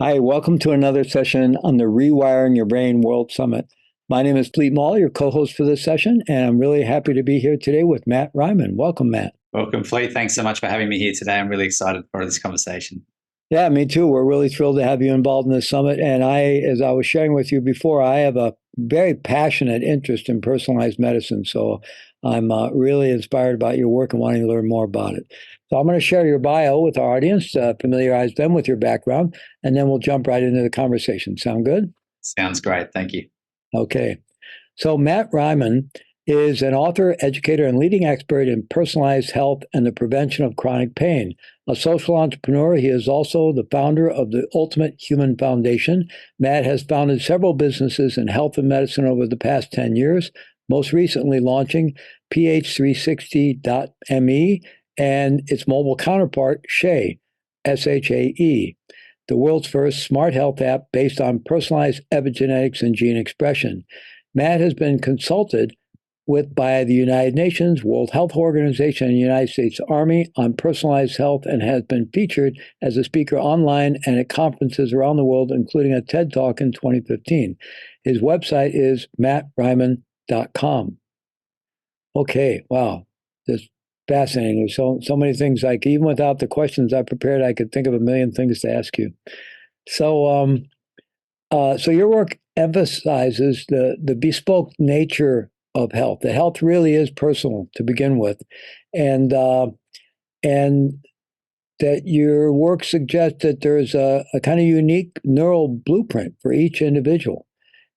Hi, welcome to another session on the Rewiring Your Brain World Summit. My name is Fleet Mall, your co-host for this session, and I'm really happy to be here today with Matt Riemann. Welcome, Matt. Welcome, Fleet. Thanks so much for having me here today. I'm really excited for this conversation. Yeah, me too. We're really thrilled to have you involved in this summit. And as I was sharing with you before, I have a very passionate interest in personalized medicine. So I'm really inspired about your work and wanting to learn more about it. So I'm going to share your bio with our audience, familiarize them with your background, and then we'll jump right into the conversation. Sound good? Sounds great. Thank you. Okay. So Matt Riemann is an author, educator, and leading expert in personalized health and the prevention of chronic pain. A social entrepreneur, he is also the founder of the Ultimate Human Foundation. Matt has founded several businesses in health and medicine over the past 10 years, most recently launching ph360.me and its mobile counterpart, Shae, SHAE, the world's first smart health app based on personalized epigenetics and gene expression. Matt has been consulted by the United Nations, World Health Organization, and the United States Army on personalized health and has been featured as a speaker online and at conferences around the world, including a TED Talk in 2015. His website is mattriemann.com. Okay, wow, that's fascinating. There's so many things, like even without the questions I prepared, I could think of a million things to ask you. So, so your work emphasizes the bespoke nature of health. The health really is personal to begin with, and that your work suggests that there's a kind of unique neural blueprint for each individual.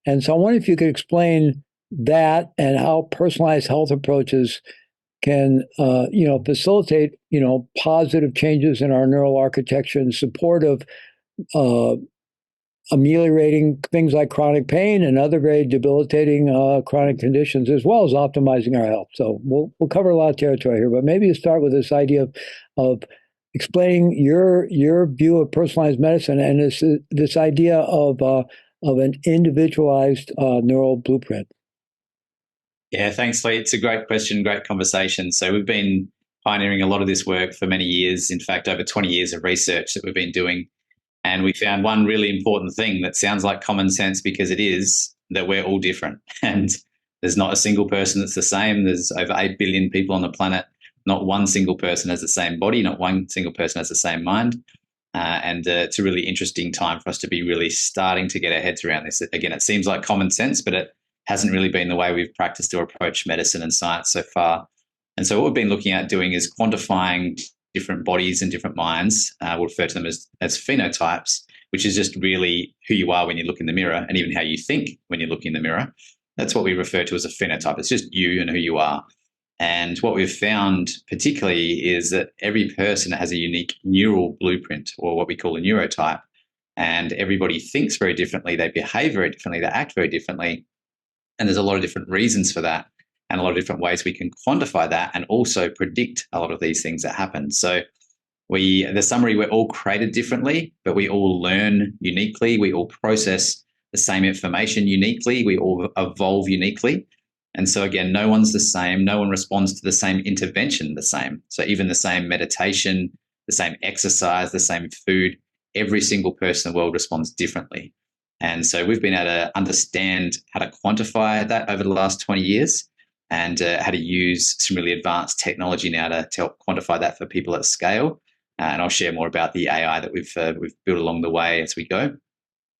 And so I wonder if you could explain that and how personalized health approaches can facilitate positive changes in our neural architecture in support of ameliorating things like chronic pain and other very debilitating chronic conditions, as well as optimizing our health. So we'll cover a lot of territory here, but maybe you start with this idea of explaining your view of personalized medicine and this idea of an individualized neural blueprint. Yeah, thanks, Lee. It's a great question, great conversation. So we've been pioneering a lot of this work for many years. In fact, over 20 years of research that we've been doing. And we found one really important thing that sounds like common sense because it is, that we're all different. And there's not a single person that's the same. There's over 8 billion people on the planet. Not one single person has the same body. Not one single person has the same mind. And it's a really interesting time for us to be really starting to get our heads around this. Again, it seems like common sense, but it hasn't really been the way we've practiced or approached medicine and science so far. And so what we've been looking at doing is quantifying different bodies and different minds. We'll refer to them as phenotypes, which is just really who you are when you look in the mirror and even how you think when you look in the mirror. That's what we refer to as a phenotype. It's just you and who you are. And what we've found particularly is that every person has a unique neural blueprint, or what we call a neurotype. And everybody thinks very differently. They behave very differently. They act very differently. And there's a lot of different reasons for that, and a lot of different ways we can quantify that and also predict a lot of these things that happen. So the summary, we're all created differently, but we all learn uniquely. We all process the same information uniquely. We all evolve uniquely. And so again, no one's the same. No one responds to the same intervention the same. So even the same meditation, the same exercise, the same food, every single person in the world responds differently. And so we've been able to understand how to quantify that over the last 20 years. And how to use some really advanced technology now to help quantify that for people at scale. And I'll share more about the AI that we've built along the way as we go.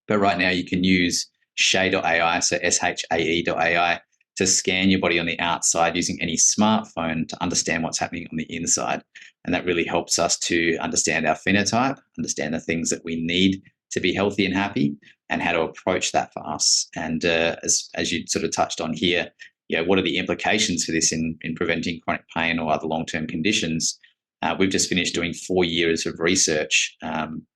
But right now you can use Shae.ai, so SHAE.ai, to scan your body on the outside using any smartphone to understand what's happening on the inside. And that really helps us to understand our phenotype, understand the things that we need to be healthy and happy, and how to approach that for us. And as you sort of touched on here, what are the implications for this in preventing chronic pain or other long-term conditions? We've just finished doing 4 years of research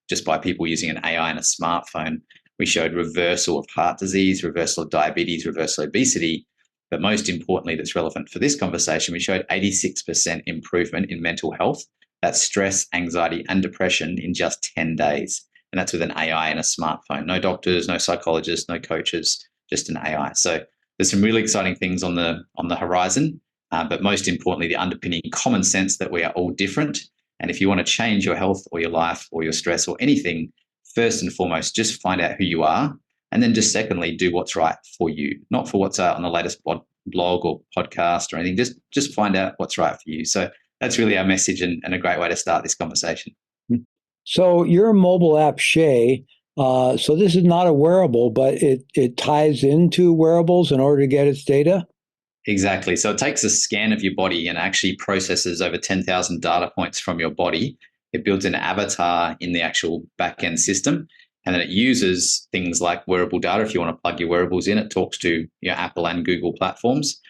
just by people using an AI and a smartphone. We showed reversal of heart disease, reversal of diabetes, reversal of obesity. But most importantly, that's relevant for this conversation, we showed 86% improvement in mental health. That's stress, anxiety, and depression in just 10 days. And that's with an AI and a smartphone. No doctors, no psychologists, no coaches, just an AI. So there's some really exciting things on the horizon, but most importantly, the underpinning common sense that we are all different. And if you want to change your health or your life or your stress or anything, first and foremost, just find out who you are. And then just secondly, do what's right for you, not for what's out on the latest blog or podcast or anything. Just find out what's right for you. So that's really our message and a great way to start this conversation. So your mobile app, Shay, so this is not a wearable, but it ties into wearables in order to get its data? Exactly. So it takes a scan of your body and actually processes over 10,000 data points from your body. It builds an avatar in the actual back-end system. And then it uses things like wearable data. If you want to plug your wearables in, it talks to Apple and Google platforms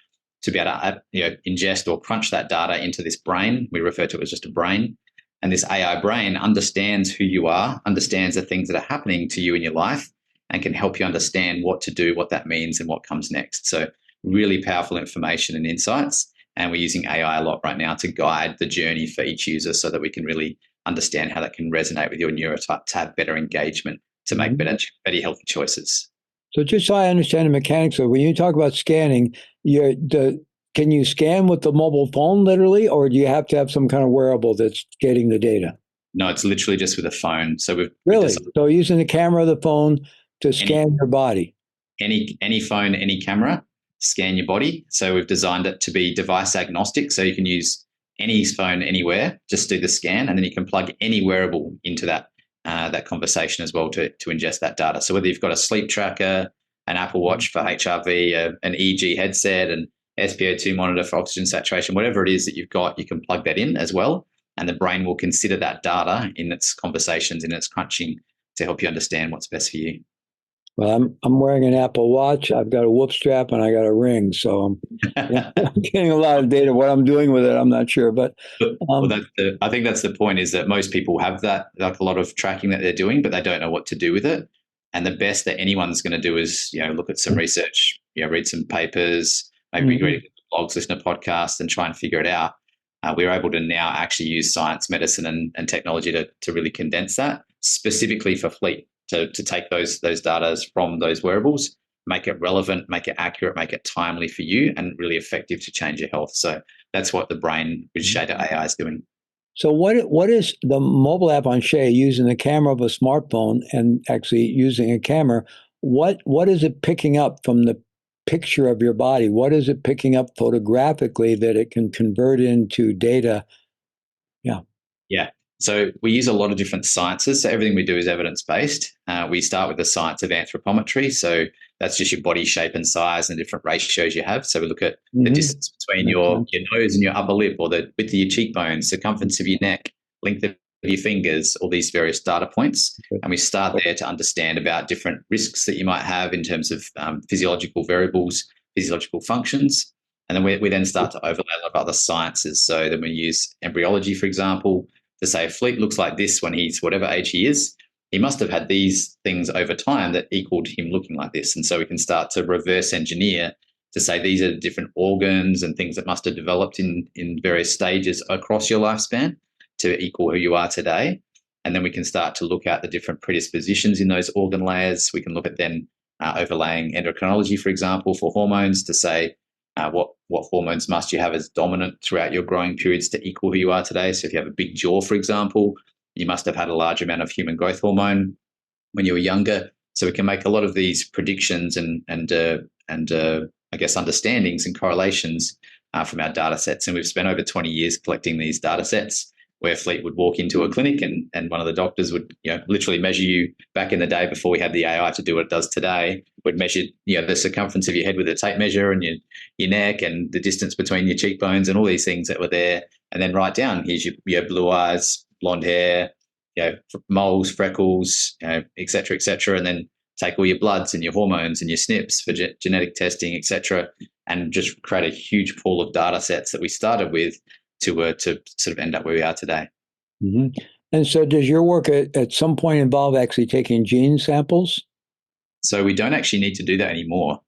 to be able to ingest or crunch that data into this brain. We refer to it as just a brain. And this AI brain understands who you are, understands the things that are happening to you in your life, and can help you understand what to do, what that means, and what comes next. So really powerful information and insights. And we're using AI a lot right now to guide the journey for each user so that we can really understand how that can resonate with your neurotype to have better engagement, to make better healthy choices. So just so I understand the mechanics of when you talk about scanning, can you scan with the mobile phone literally, or do you have to have some kind of wearable that's getting the data? No, it's literally just with a phone. So so using the camera of the phone to scan your body. Any phone, any camera, scan your body. So we've designed it to be device agnostic. So you can use any phone anywhere, just do the scan, and then you can plug any wearable into that conversation as well to ingest that data. So whether you've got a sleep tracker, an Apple Watch for HRV, an EEG headset, an SpO2 monitor for oxygen saturation, whatever it is that you've got, you can plug that in as well. And the brain will consider that data in its conversations, in its crunching, to help you understand what's best for you. Well, I'm wearing an Apple Watch. I've got a whoop strap and I got a ring. So I'm getting a lot of data. What I'm doing with it, I'm not sure. But I think that's the point, is that most people have that, like a lot of tracking that they're doing, but they don't know what to do with it. And the best that anyone's going to do is, look at some research, read some papers, maybe read blogs, listen to podcasts, and try and figure it out. We're able to now actually use science, medicine, and technology to really condense that specifically for fleet, to take those data from those wearables, make it relevant, make it accurate, make it timely for you, and really effective to change your health. So that's what the brain with Shader AI is doing. So what is the mobile app on Shay using the camera of a smartphone and actually using a camera? What is it picking up from the picture of your body? What is it picking up photographically that it can convert into data? Yeah. So we use a lot of different sciences. So everything we do is evidence-based. We start with the science of anthropometry. So that's just your body shape and size and different ratios you have. So we look at the distance between your nose and your upper lip, or the width of your cheekbones, circumference of your neck, length of your fingers, all these various data points. And we start there to understand about different risks that you might have in terms of physiological variables, physiological functions. And then we then start to overlay a lot of other sciences. So then we use embryology, for example, to say if Fleet looks like this when he's whatever age he is, he must have had these things over time that equaled him looking like this. And so we can start to reverse engineer to say these are different organs and things that must have developed in various stages across your lifespan to equal who you are today. And then we can start to look at the different predispositions in those organ layers. We can look at then overlaying endocrinology, for example, for hormones to say what hormones must you have as dominant throughout your growing periods to equal who you are today. So if you have a big jaw, for example, you must have had a large amount of human growth hormone when you were younger. So we can make a lot of these predictions and I guess understandings and correlations from our data sets. And we've spent over 20 years collecting these data sets, where Fleet would walk into a clinic and one of the doctors would literally measure you. Back in the day before we had the AI to do what it does today, would measure the circumference of your head with a tape measure and your neck and the distance between your cheekbones and all these things that were there, and then write down, here's your blue eyes, blonde hair, moles, freckles, et cetera, and then take all your bloods and your hormones and your SNPs for genetic testing, et cetera, and just create a huge pool of data sets that we started with to sort of end up where we are today. Mm-hmm. And so does your work at some point involve actually taking gene samples? So we don't actually need to do that anymore.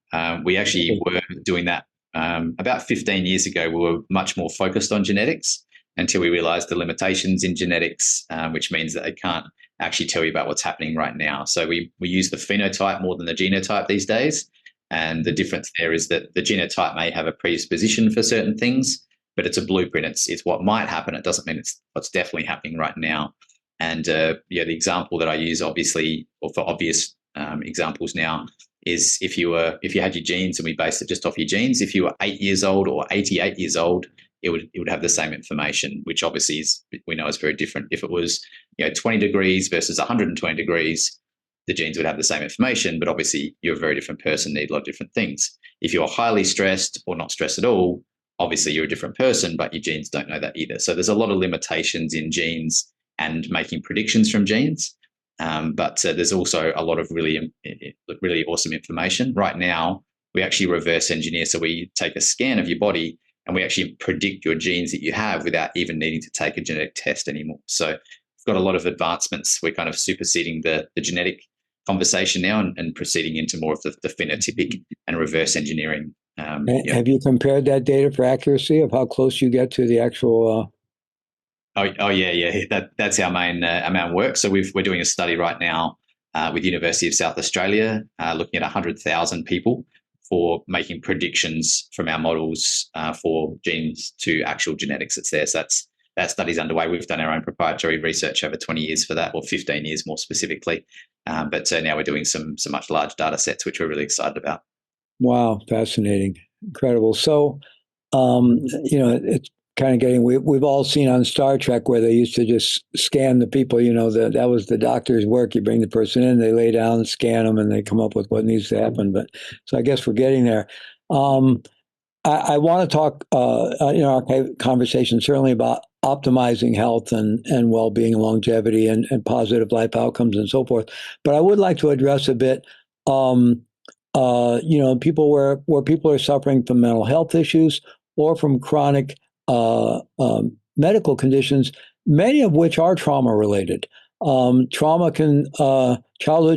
We actually were doing that about 15 years ago. We were much more focused on genetics until we realized the limitations in genetics, which means that they can't actually tell you about what's happening right now. So we use the phenotype more than the genotype these days. And the difference there is that the genotype may have a predisposition for certain things, but it's a blueprint. It's what might happen. It doesn't mean it's what's definitely happening right now. And yeah, the example that I use, obviously, or for obvious examples now, is if you had your genes and we based it just off your genes, if you were 8 years old or 88 years old, it would have the same information, which obviously we know is very different. If it was 20 degrees versus 120 degrees, the genes would have the same information, but obviously you're a very different person, need a lot of different things. If you're highly stressed or not stressed at all, obviously you're a different person, but your genes don't know that either. So there's a lot of limitations in genes and making predictions from genes. But there's also a lot of really, really awesome information. Right now, we actually reverse engineer. So we take a scan of your body and we actually predict your genes that you have without even needing to take a genetic test anymore. So we've got a lot of advancements. We're kind of superseding the genetic conversation now and proceeding into more of the phenotypic and reverse engineering. Have you compared that data for accuracy of how close you get to the actual? Oh yeah. That's our main work. So we're doing a study right now with University of South Australia, looking at 100,000 people for making predictions from our models for genes to actual genetics that's there. So that study's underway. We've done our own proprietary research over 20 years for that, or 15 years more specifically. But now we're doing some much large data sets, which we're really excited about. Wow, fascinating, incredible. So, it's kind of getting. We've all seen on Star Trek where they used to just scan the people. That was the doctor's work. You bring the person in, they lay down, scan them, and they come up with what needs to happen. But so I guess we're getting there. I want to talk, our conversation certainly about optimizing health and well-being and longevity and positive life outcomes and so forth. But I would like to address a bit, people where people are suffering from mental health issues or from chronic medical conditions, many of which are trauma related. Childhood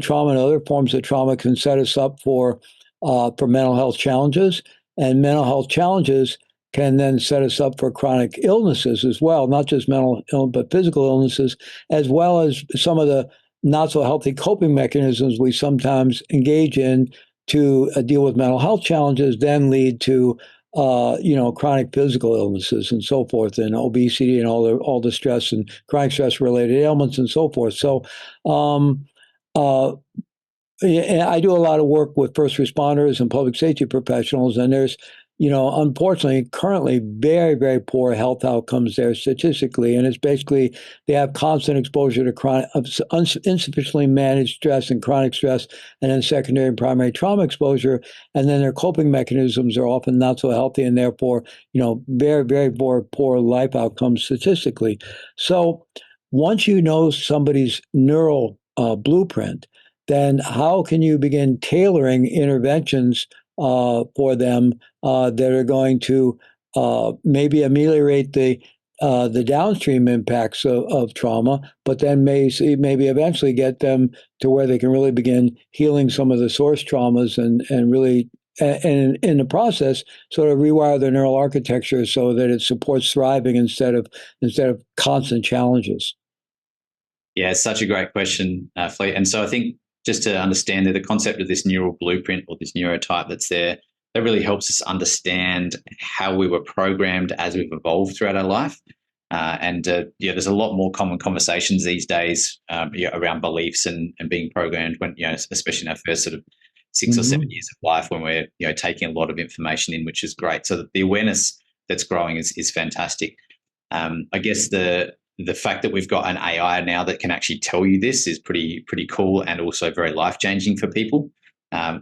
trauma and other forms of trauma can set us up for mental health challenges. And mental health challenges can then set us up for chronic illnesses as well, not just mental illness, but physical illnesses, as well as some of the not so healthy coping mechanisms we sometimes engage in to deal with mental health challenges, then lead to chronic physical illnesses and so forth, and obesity and all the stress and chronic stress related ailments and so forth. So, I do a lot of work with first responders and public safety professionals, and there's, unfortunately, currently very, very poor health outcomes there statistically, and it's basically they have constant exposure to chronic, insufficiently managed stress and chronic stress, and then secondary and primary trauma exposure, and then their coping mechanisms are often not so healthy, and therefore, very, very poor life outcomes statistically. So, once you know somebody's neural blueprint, then how can you begin tailoring interventions for them that are going to maybe ameliorate the downstream impacts of trauma, but then maybe eventually get them to where they can really begin healing some of the source traumas and really, and in the process, sort of rewire their neural architecture so that it supports thriving instead of constant challenges. Yeah, it's such a great question, Fleet. And so I think just to understand that the concept of this neural blueprint or this neurotype that's there, that really helps us understand how we were programmed as we've evolved throughout our life. There's a lot more common conversations these days around beliefs and being programmed when, especially in our first sort of 6 or 7 years of life when we're, taking a lot of information in, which is great. So the awareness that's growing is fantastic. I guess the fact that we've got an AI now that can actually tell you this is pretty cool and also very life-changing for people.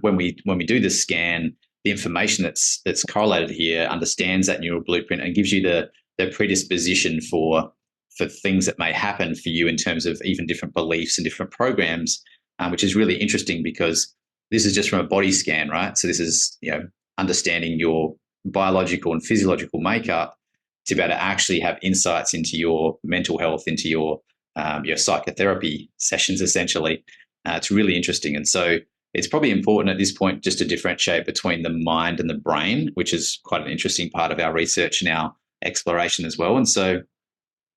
When we do the scan, the information that's correlated here understands that neural blueprint and gives you the predisposition for things that may happen for you in terms of even different beliefs and different programs, which is really interesting because this is just from a body scan, right? So this is understanding your biological and physiological makeup to be able to actually have insights into your mental health, into your psychotherapy sessions, essentially. It's really interesting. And so it's probably important at this point just to differentiate between the mind and the brain, which is quite an interesting part of our research and our exploration as well. And so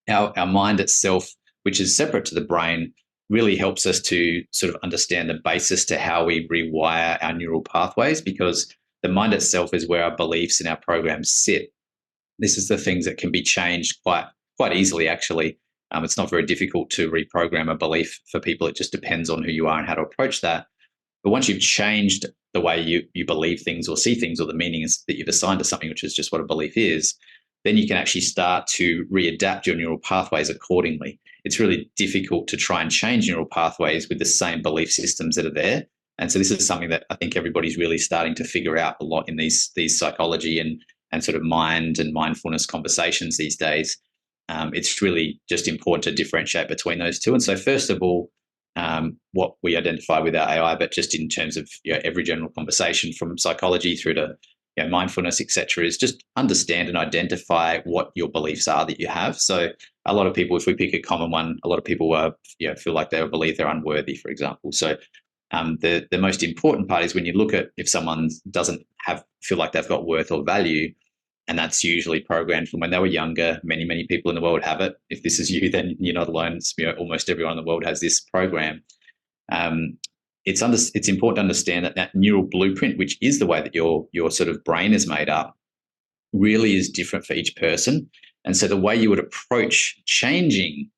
our mind itself, which is separate to the brain, really helps us to sort of understand the basis to how we rewire our neural pathways, because the mind itself is where our beliefs and our programs sit. This is the things that can be changed quite easily, actually. It's not very difficult to reprogram a belief for people. It just depends on who you are and how to approach that. But once you've changed the way you believe things or see things, or the meanings that you've assigned to something, which is just what a belief is, then you can actually start to readapt your neural pathways accordingly. It's really difficult to try and change neural pathways with the same belief systems that are there. And so this is something that I think everybody's really starting to figure out a lot in these psychology and sort of mind and mindfulness conversations these days. It's really just important to differentiate between those two. And so first of all, what we identify with our AI, but just in terms of every general conversation from psychology through to mindfulness, etc., is just understand and identify what your beliefs are that you have. So a lot of people, if we pick a common one, a lot of people feel like they believe they're unworthy, for example. So the most important part is when you look at if someone doesn't feel like they've got worth or value, and that's usually programmed from when they were younger. Many people in the world have it. If this is you, then you're not alone. It's, almost everyone in the world has this program. It's important to understand that neural blueprint, which is the way that your sort of brain is made up, really is different for each person. And so the way you would approach changing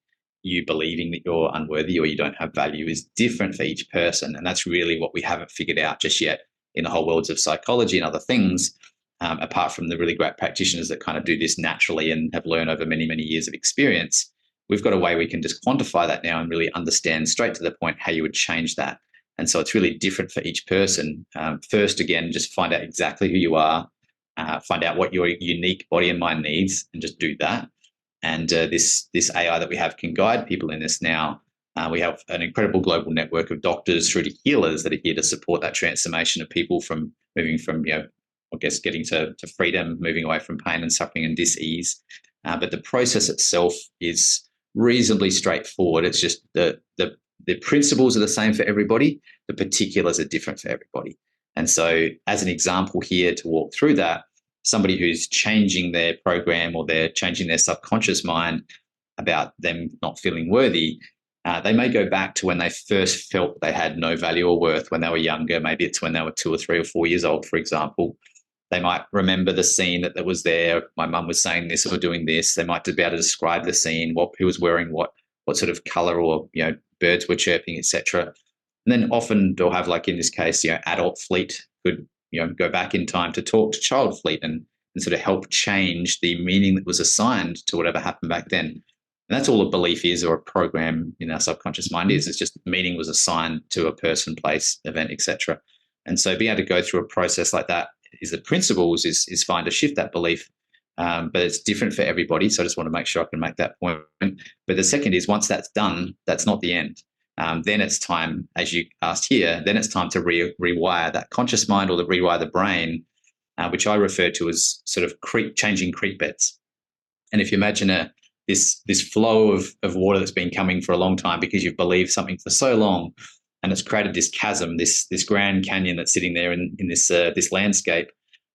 you believing that you're unworthy or you don't have value is different for each person. And that's really what we haven't figured out just yet in the whole worlds of psychology and other things, apart from the really great practitioners that kind of do this naturally and have learned over many, many years of experience. We've got a way we can just quantify that now and really understand straight to the point how you would change that. And so it's really different for each person. First, again, just find out exactly who you are, find out what your unique body and mind needs, and just do that. And this AI that we have can guide people in this now. We have an incredible global network of doctors through to healers that are here to support that transformation of people from moving from, getting to freedom, moving away from pain and suffering and dis-ease. But the process itself is reasonably straightforward. It's just the principles are the same for everybody. The particulars are different for everybody. And so as an example here to walk through that, somebody who's changing their program or they're changing their subconscious mind about them not feeling worthy, they may go back to when they first felt they had no value or worth when they were younger. Maybe it's when they were 2 or 3 or 4 years old, for example. They might remember the scene that was there. My mum was saying this or doing this. They might be able to describe the scene, who was wearing what sort of color, or birds were chirping, etc. And then often they'll have, like in this case, adult Fleet could go back in time to talk to child Fleet and sort of help change the meaning that was assigned to whatever happened back then. And that's all a belief is, or a program in our subconscious mind is. It's just meaning was assigned to a person, place, event, etc. And so being able to go through a process like that is the principles is fine to shift that belief. But it's different for everybody. So I just want to make sure I can make that point. But the second is, once that's done, that's not the end. Then it's time, as you asked here, then it's time to rewire that conscious mind, or rewire the brain, which I refer to as sort of changing creek beds. And if you imagine this flow of water that's been coming for a long time because you've believed something for so long, and it's created this chasm, this Grand Canyon that's sitting there in this landscape.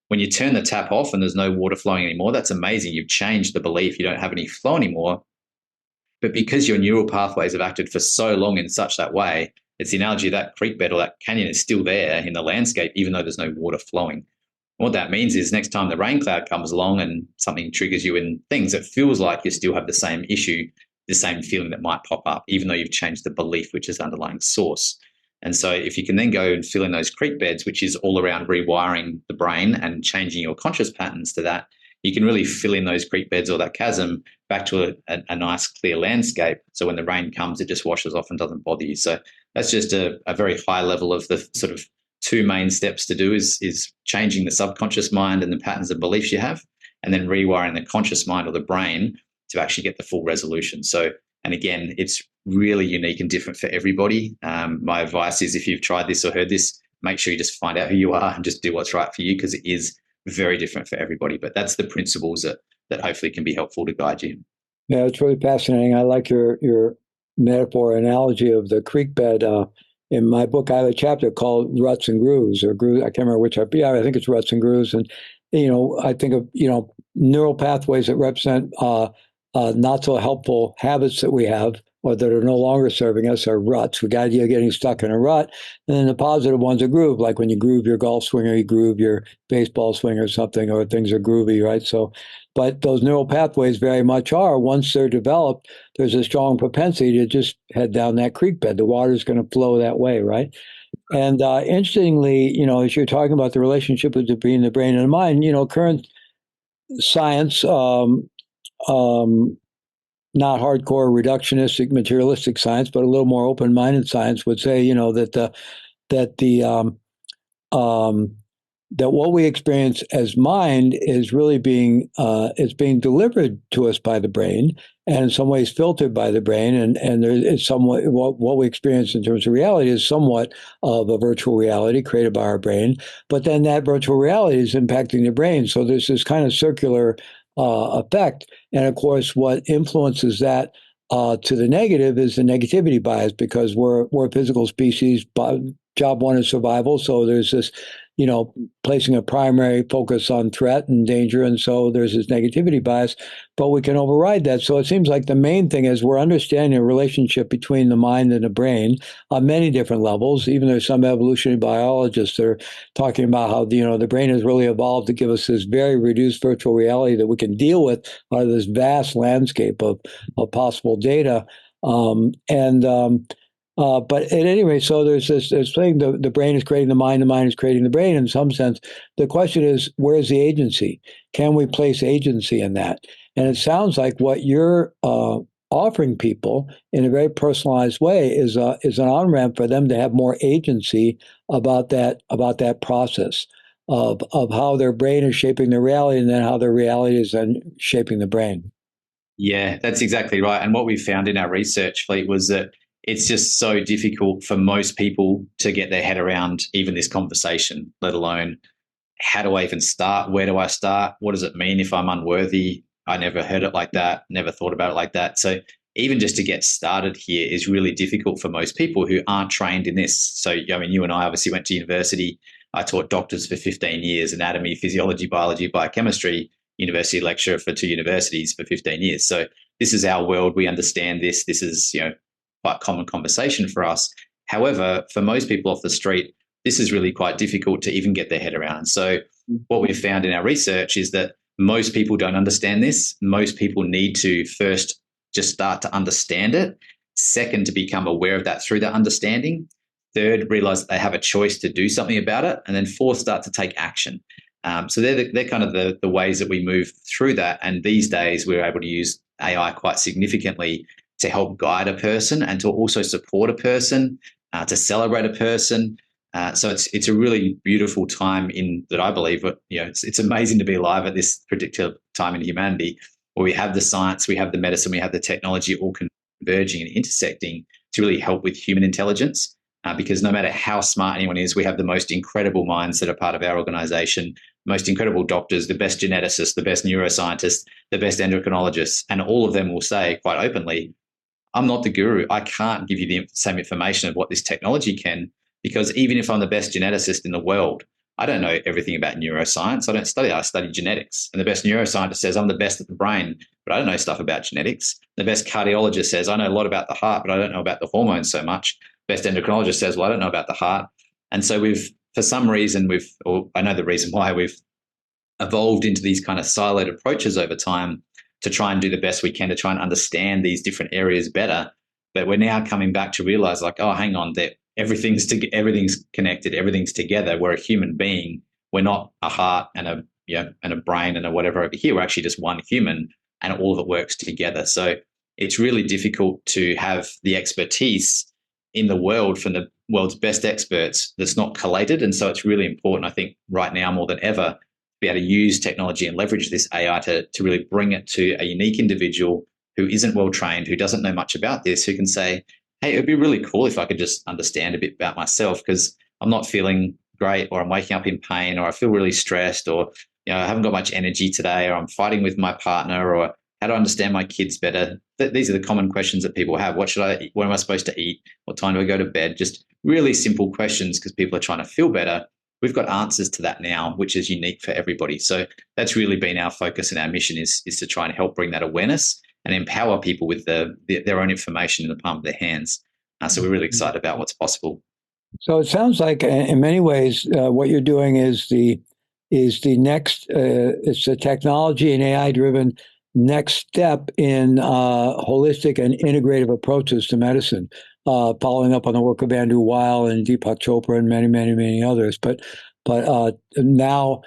When you turn the tap off and there's no water flowing anymore, that's amazing. You've changed the belief. You don't have any flow anymore. But because your neural pathways have acted for so long in such that way, it's the analogy that creek bed or that canyon is still there in the landscape, even though there's no water flowing. And what that means is next time the rain cloud comes along and something triggers you in things, it feels like you still have the same issue, the same feeling that might pop up, even though you've changed the belief, which is underlying source. And so if you can then go and fill in those creek beds, which is all around rewiring the brain and changing your conscious patterns to that, you can really fill in those creek beds or that chasm back to a nice clear landscape. So when the rain comes, it just washes off and doesn't bother you. So that's just a very high level of the sort of 2 main steps to do is changing the subconscious mind and the patterns and beliefs you have, and then rewiring the conscious mind or the brain to actually get the full resolution. So, and again, it's really unique and different for everybody. My advice is, if you've tried this or heard this, make sure you just find out who you are and just do what's right for you, because it is very different for everybody. But that's the principles that hopefully can be helpful to guide you. Yeah, it's really fascinating. I like your metaphor analogy of the creek bed. In my book, I have a chapter called Ruts and Grooves, or Grooves. I can't remember which. I think it's Ruts and Grooves. And I think of neural pathways that represent not so helpful habits that we have, or that are no longer serving us, are ruts. We got you getting stuck in a rut. And then the positive ones are groove, like when you groove your golf swing, or you groove your baseball swing or something, or things are groovy, right? So but those neural pathways very much are. Once they're developed, there's a strong propensity to just head down that creek bed. The water's going to flow that way, right? And interestingly, as you're talking about the relationship between the brain and the mind, current science, not hardcore reductionistic materialistic science, but a little more open-minded science would say, that what we experience as mind is really being delivered to us by the brain, and in some ways filtered by the brain, and there is somewhat what we experience in terms of reality is somewhat of a virtual reality created by our brain, but then that virtual reality is impacting the brain. So there's this kind of circular effect, and of course, what influences that to the negative is the negativity bias, because we're a physical species. But job one is survival, so there's this placing a primary focus on threat and danger. And so there's this negativity bias, but we can override that. So it seems like the main thing is we're understanding a relationship between the mind and the brain on many different levels. Even there's some evolutionary biologists that are talking about how, the brain has really evolved to give us this very reduced virtual reality that we can deal with out of this vast landscape of possible data. But at any rate, so there's this thing, the brain is creating the mind is creating the brain in some sense. The question is, where's the agency? Can we place agency in that? And it sounds like what you're offering people in a very personalized way is an on-ramp for them to have more agency about that process of how their brain is shaping their reality, and then how their reality is then shaping the brain. Yeah, that's exactly right. And what we found in our research, Fleet, was that it's just so difficult for most people to get their head around even this conversation, let alone how do I even start? Where do I start? What does it mean if I'm unworthy? I never heard it like that, never thought about it like that. So even just to get started here is really difficult for most people who aren't trained in this. So, you and I obviously went to university. I taught doctors for 15 years, anatomy, physiology, biology, biochemistry, university lecturer for 2 universities for 15 years. So this is our world. We understand this. This is, quite common conversation for us. However, for most people off the street, this is really quite difficult to even get their head around. So what we've found in our research is that most people don't understand this. Most people need to first just start to understand it. Second, to become aware of that through that understanding. Third, realize that they have a choice to do something about it. And then fourth, start to take action. So they're kind of the ways that we move through that. And these days, we're able to use AI quite significantly to help guide a person and to also support a person, to celebrate a person. So it's a really beautiful time that I believe, it's amazing to be alive at this particular time in humanity, where we have the science, we have the medicine, we have the technology all converging and intersecting to really help with human intelligence. Because no matter how smart anyone is, we have the most incredible minds that are part of our organization, most incredible doctors, the best geneticists, the best neuroscientists, the best endocrinologists, and all of them will say quite openly, I'm not the guru. I can't give you the same information of what this technology can, because even if I'm the best geneticist in the world, I don't know everything about neuroscience. I don't study it. I study genetics. And the best neuroscientist says I'm the best at the brain, but I don't know stuff about genetics. The best cardiologist says I know a lot about the heart, but I don't know about the hormones so much. Best endocrinologist says, well, I don't know about the heart. And so for some reason, I know the reason why we've evolved into these kind of siloed approaches over time to try and do the best we can to try and understand these different areas better. But we're now coming back to realize, like, oh, hang on, that everything's connected, everything's together. We're a human being. We're not a heart and a brain and a whatever over here. We're actually just one human, and all of it works together. So it's really difficult to have the expertise in the world from the world's best experts that's not collated. And so it's really important, I think, right now more than ever, be able to use technology and leverage this AI to really bring it to a unique individual who isn't well trained, who doesn't know much about this, who can say, hey, it'd be really cool if I could just understand a bit about myself, because I'm not feeling great, or I'm waking up in pain, or I feel really stressed, or I haven't got much energy today, or I'm fighting with my partner, or how do I understand my kids better? These are the common questions that people have. What should I eat? What am I supposed to eat? What time do I go to bed? Just really simple questions, because people are trying to feel better. We've got answers to that now, which is unique for everybody. So that's really been our focus, and our mission is to try and help bring that awareness and empower people with their own information in the palm of their hands. So we're really excited about what's possible. So it sounds like, in many ways, what you're doing is the is the next. It's a technology and AI-driven next step in holistic and integrative approaches to medicine, following up on the work of Andrew Weil and Deepak Chopra and many, many, many others. But now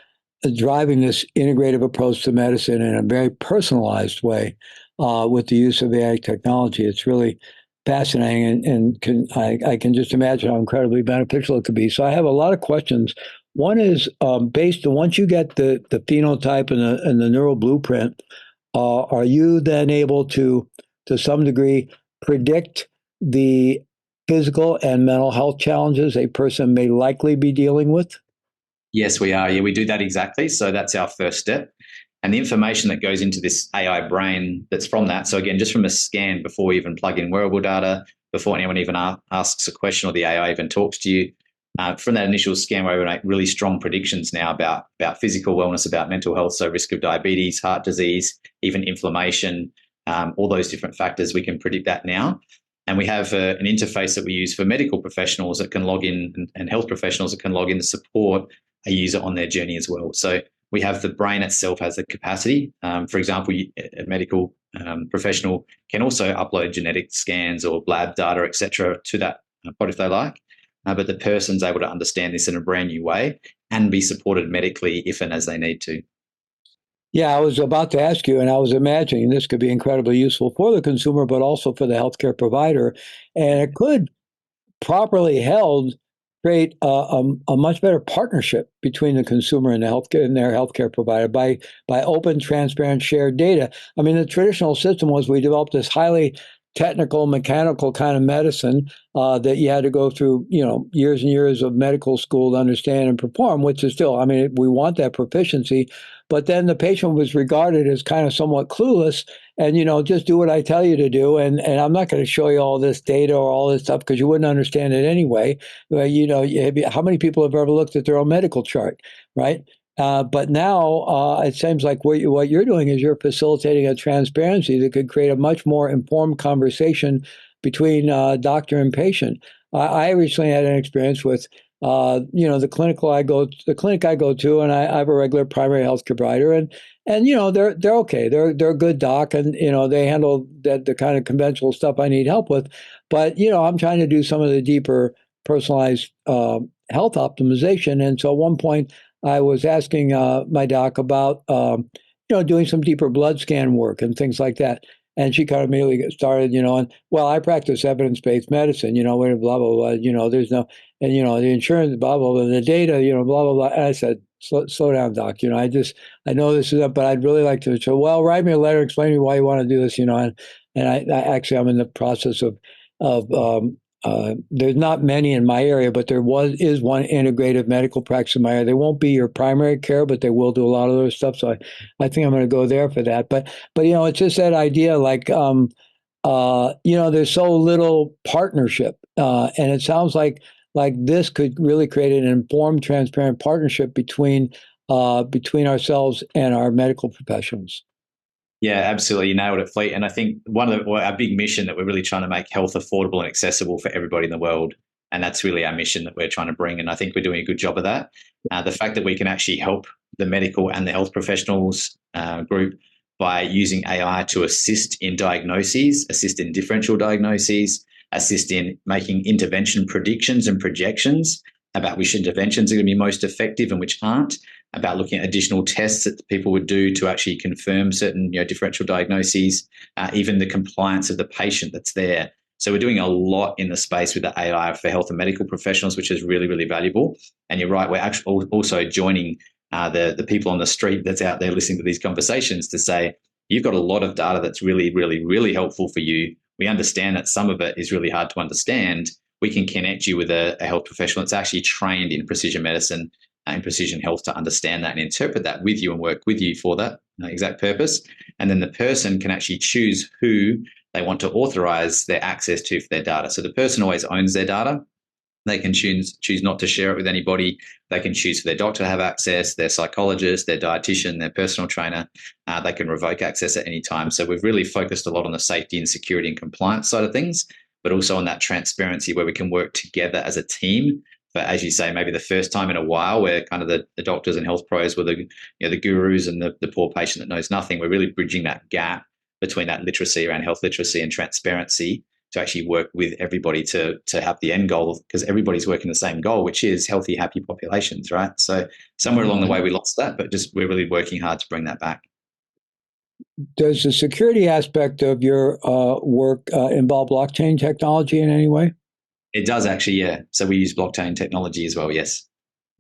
driving this integrative approach to medicine in a very personalized way with the use of AI technology. It's really fascinating, and I can just imagine how incredibly beneficial it could be. So I have a lot of questions. One is based on once you get the phenotype and the neural blueprint, are you then able to some degree, predict the physical and mental health challenges a person may likely be dealing with? Yes, we are. Yeah, we do that exactly. So that's our first step. And the information that goes into this AI brain that's from that. So again, just from a scan before we even plug in wearable data, before anyone even asks a question or the AI even talks to you, from that initial scan, we're able to make really strong predictions now about physical wellness, about mental health, so risk of diabetes, heart disease, even inflammation, all those different factors. We can predict that now. And we have an interface that we use for medical professionals that can log in and health professionals that can log in to support a user on their journey as well. So we have the brain itself has the capacity. For example, a medical professional can also upload genetic scans or lab data, etc., to that pod if they like. But the person's able to understand this in a brand new way and be supported medically if and as they need to. Yeah, I was about to ask you, and I was imagining this could be incredibly useful for the consumer, but also for the healthcare provider. And it could, properly held, create a much better partnership between the consumer and the healthcare and their healthcare provider by open, transparent, shared data. I mean, the traditional system was we developed this highly technical, mechanical kind of medicine that you had to go through, years and years of medical school to understand and perform, which is still, I mean, we want that proficiency. But then the patient was regarded as kind of somewhat clueless and, just do what I tell you to do. And I'm not going to show you all this data or all this stuff because you wouldn't understand it anyway. How many people have ever looked at their own medical chart, right? But now it seems like what you're doing is you're facilitating a transparency that could create a much more informed conversation between doctor and patient. I recently had an experience with, the clinic I go to, and I have a regular primary health provider, and they're okay. They're a good doc, and they handle the kind of conventional stuff I need help with. But I'm trying to do some of the deeper personalized health optimization, and so at one point I was asking my doc about doing some deeper blood scan work and things like that. And she kind of immediately started, and well, I practice evidence-based medicine, blah, blah, blah, there's no, and, the insurance, blah, blah, blah, the data, blah, blah, blah. And I said, slow down, doc, I know this is up, but I'd really like to, so, well, write me a letter, explain to me why you want to do this, and I actually, I'm in the process of there's not many in my area, but is one integrative medical practice in my area. They won't be your primary care, but they will do a lot of other stuff. So I think I'm going to go there for that. But it's just that idea, like there's so little partnership, and it sounds like this could really create an informed, transparent partnership between ourselves and our medical professionals. Yeah, absolutely. You nailed it, Fleet. And I think our big mission that we're really trying to make health affordable and accessible for everybody in the world. And that's really our mission that we're trying to bring. And I think we're doing a good job of that. The fact that we can actually help the medical and the health professionals group by using AI to assist in diagnoses, assist in differential diagnoses, assist in making intervention predictions and projections about which interventions are going to be most effective and which aren't, about looking at additional tests that people would do to actually confirm certain differential diagnoses, even the compliance of the patient that's there. So we're doing a lot in the space with the AI for health and medical professionals, which is really, really valuable. And you're right, we're actually also joining the people on the street that's out there listening to these conversations to say, you've got a lot of data that's really, really, really helpful for you. We understand that some of it is really hard to understand. We can connect you with a health professional that's actually trained in precision medicine and precision health to understand that and interpret that with you and work with you for that exact purpose. And then the person can actually choose who they want to authorize their access to for their data. So the person always owns their data. They can choose not to share it with anybody. They can choose for their doctor to have access, their psychologist, their dietitian, their personal trainer. They can revoke access at any time. So we've really focused a lot on the safety and security and compliance side of things, but also on that transparency where we can work together as a team as you say, maybe the first time in a while, where kind of the doctors and health pros were the gurus and the poor patient that knows nothing. We're really bridging that gap between that literacy around health literacy and transparency to actually work with everybody to have the end goal, because everybody's working the same goal, which is healthy, happy populations, right? So somewhere along the way we lost that, but just we're really working hard to bring that back. Does the security aspect of your work involve blockchain technology in any way? It does actually, yeah. So we use blockchain technology as well, yes.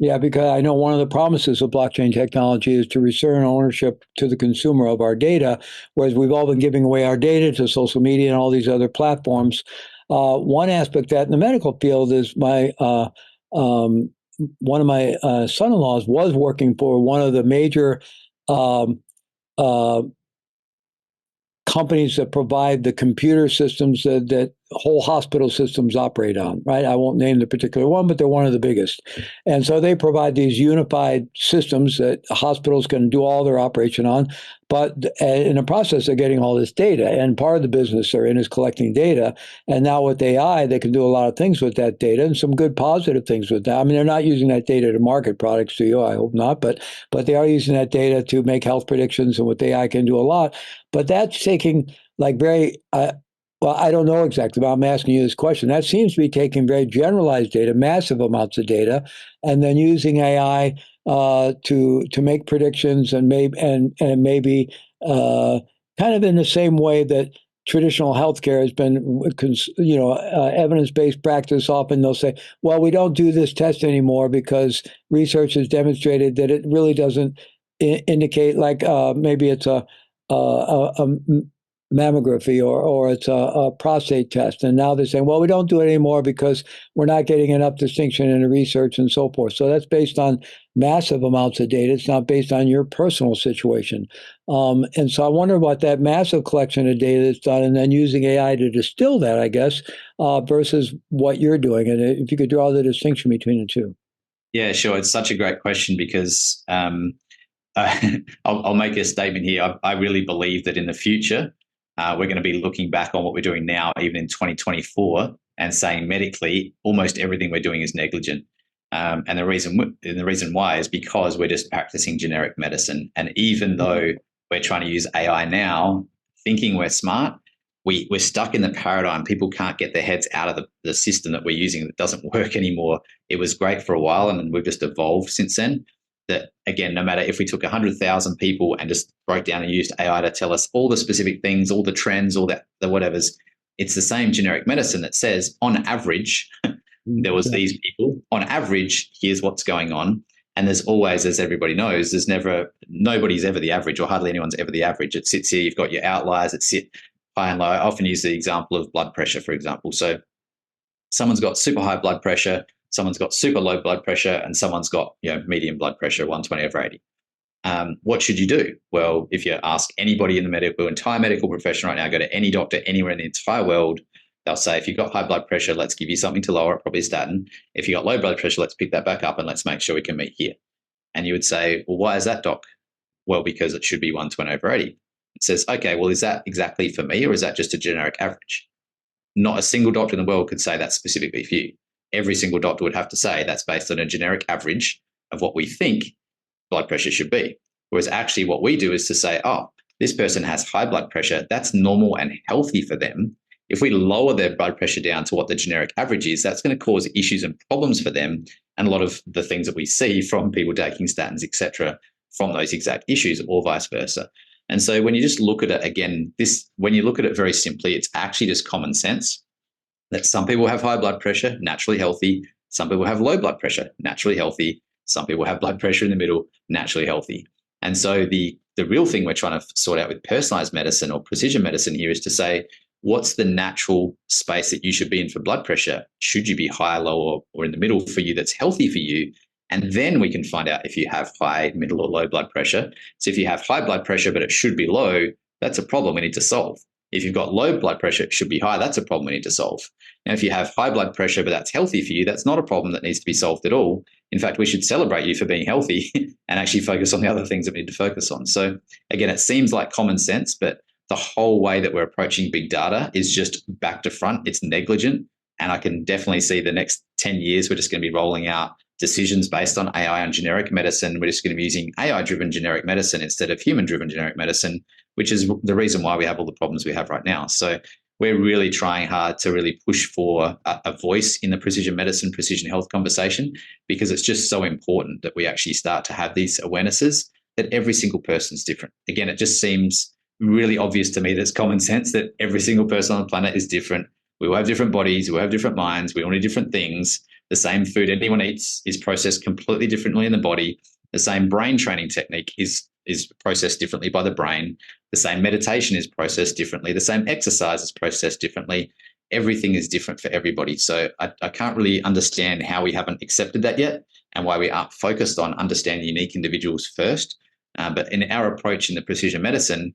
Yeah, because I know one of the promises of blockchain technology is to return ownership to the consumer of our data, whereas we've all been giving away our data to social media and all these other platforms. One aspect that in the medical field is one of my son-in-laws was working for one of the major um, uh, companies that provide the computer systems that whole hospital systems operate on, right? I won't name the particular one, but they're one of the biggest. And so they provide these unified systems that hospitals can do all their operation on. But in the process, they're getting all this data. And part of the business they're in is collecting data. And now with AI, they can do a lot of things with that data and some good positive things with that. I mean, they're not using that data to market products to you, I hope not, but they are using that data to make health predictions, and with AI can do a lot. But that's taking like very well, I don't know exactly, but I'm asking you this question. That seems to be taking very generalized data, massive amounts of data, and then using AI to make predictions and maybe kind of in the same way that traditional healthcare has been, evidence-based practice. Often they'll say, "Well, we don't do this test anymore because research has demonstrated that it really doesn't indicate." Like maybe it's a mammography or it's a prostate test. And now they're saying, well, we don't do it anymore because we're not getting enough distinction in the research and so forth. So that's based on massive amounts of data. It's not based on your personal situation. And so I wonder about that massive collection of data that's done and then using AI to distill that, I guess, versus what you're doing. And if you could draw the distinction between the two. Yeah, sure. It's such a great question because I'll make a statement here. I really believe that in the future, we're going to be looking back on what we're doing now, even in 2024, and saying medically, almost everything we're doing is negligent. And the reason why is because we're just practicing generic medicine. And even though we're trying to use AI now, thinking we're smart, we're stuck in the paradigm. People can't get their heads out of the system that we're using that doesn't work anymore. It was great for a while, and we've just evolved since then. That again, no matter if we took 100,000 people and just broke down and used AI to tell us all the specific things, all the trends, all the whatevers, it's the same generic medicine that says on average, there was these people, on average, here's what's going on. And there's always, as everybody knows, nobody's ever the average, or hardly anyone's ever the average. It sits here, you've got your outliers that sit high and low. I often use the example of blood pressure, for example. So someone's got super high blood pressure, someone's got super low blood pressure, and someone's got medium blood pressure, 120/80. What should you do? Well, if you ask anybody in the entire medical profession right now, go to any doctor anywhere in the entire world, they'll say, if you've got high blood pressure, let's give you something to lower it, probably a statin. If you've got low blood pressure, let's pick that back up and let's make sure we can meet here. And you would say, well, why is that, doc? Well, because it should be 120/80. It says, okay, well, is that exactly for me, or is that just a generic average? Not a single doctor in the world could say that's specifically for you. Every single doctor would have to say that's based on a generic average of what we think blood pressure should be. Whereas actually what we do is to say, oh, this person has high blood pressure. That's normal and healthy for them. If we lower their blood pressure down to what the generic average is, that's going to cause issues and problems for them. And a lot of the things that we see from people taking statins, et cetera, from those exact issues, or vice versa. And so when you just look at it again, when you look at it very simply, it's actually just common sense that some people have high blood pressure, naturally healthy. Some people have low blood pressure, naturally healthy. Some people have blood pressure in the middle, naturally healthy. And so the real thing we're trying to sort out with personalized medicine or precision medicine here is to say, what's the natural space that you should be in for blood pressure? Should you be high, low, or in the middle for you that's healthy for you? And then we can find out if you have high, middle, or low blood pressure. So if you have high blood pressure, but it should be low, that's a problem we need to solve. If you've got low blood pressure, it should be high. That's a problem we need to solve. Now, if you have high blood pressure, but that's healthy for you, that's not a problem that needs to be solved at all. In fact, we should celebrate you for being healthy and actually focus on the other things that we need to focus on. So again, it seems like common sense, but the whole way that we're approaching big data is just back to front. It's negligent. And I can definitely see the next 10 years, we're just going to be rolling out decisions based on AI and generic medicine. We're just going to be using AI-driven generic medicine instead of human-driven generic medicine, which is the reason why we have all the problems we have right now. So we're really trying hard to really push for a voice in the precision medicine, precision health conversation, because it's just so important that we actually start to have these awarenesses that every single person's different. Again, it just seems really obvious to me that it's common sense that every single person on the planet is different. We all have different bodies, we all have different minds, we all need different things. The same food anyone eats is processed completely differently in the body. The same brain training technique is processed differently by the brain. The same meditation is processed differently. The same exercise is processed differently. Everything is different for everybody. So I can't really understand how we haven't accepted that yet and why we aren't focused on understanding unique individuals first. But in our approach in the precision medicine,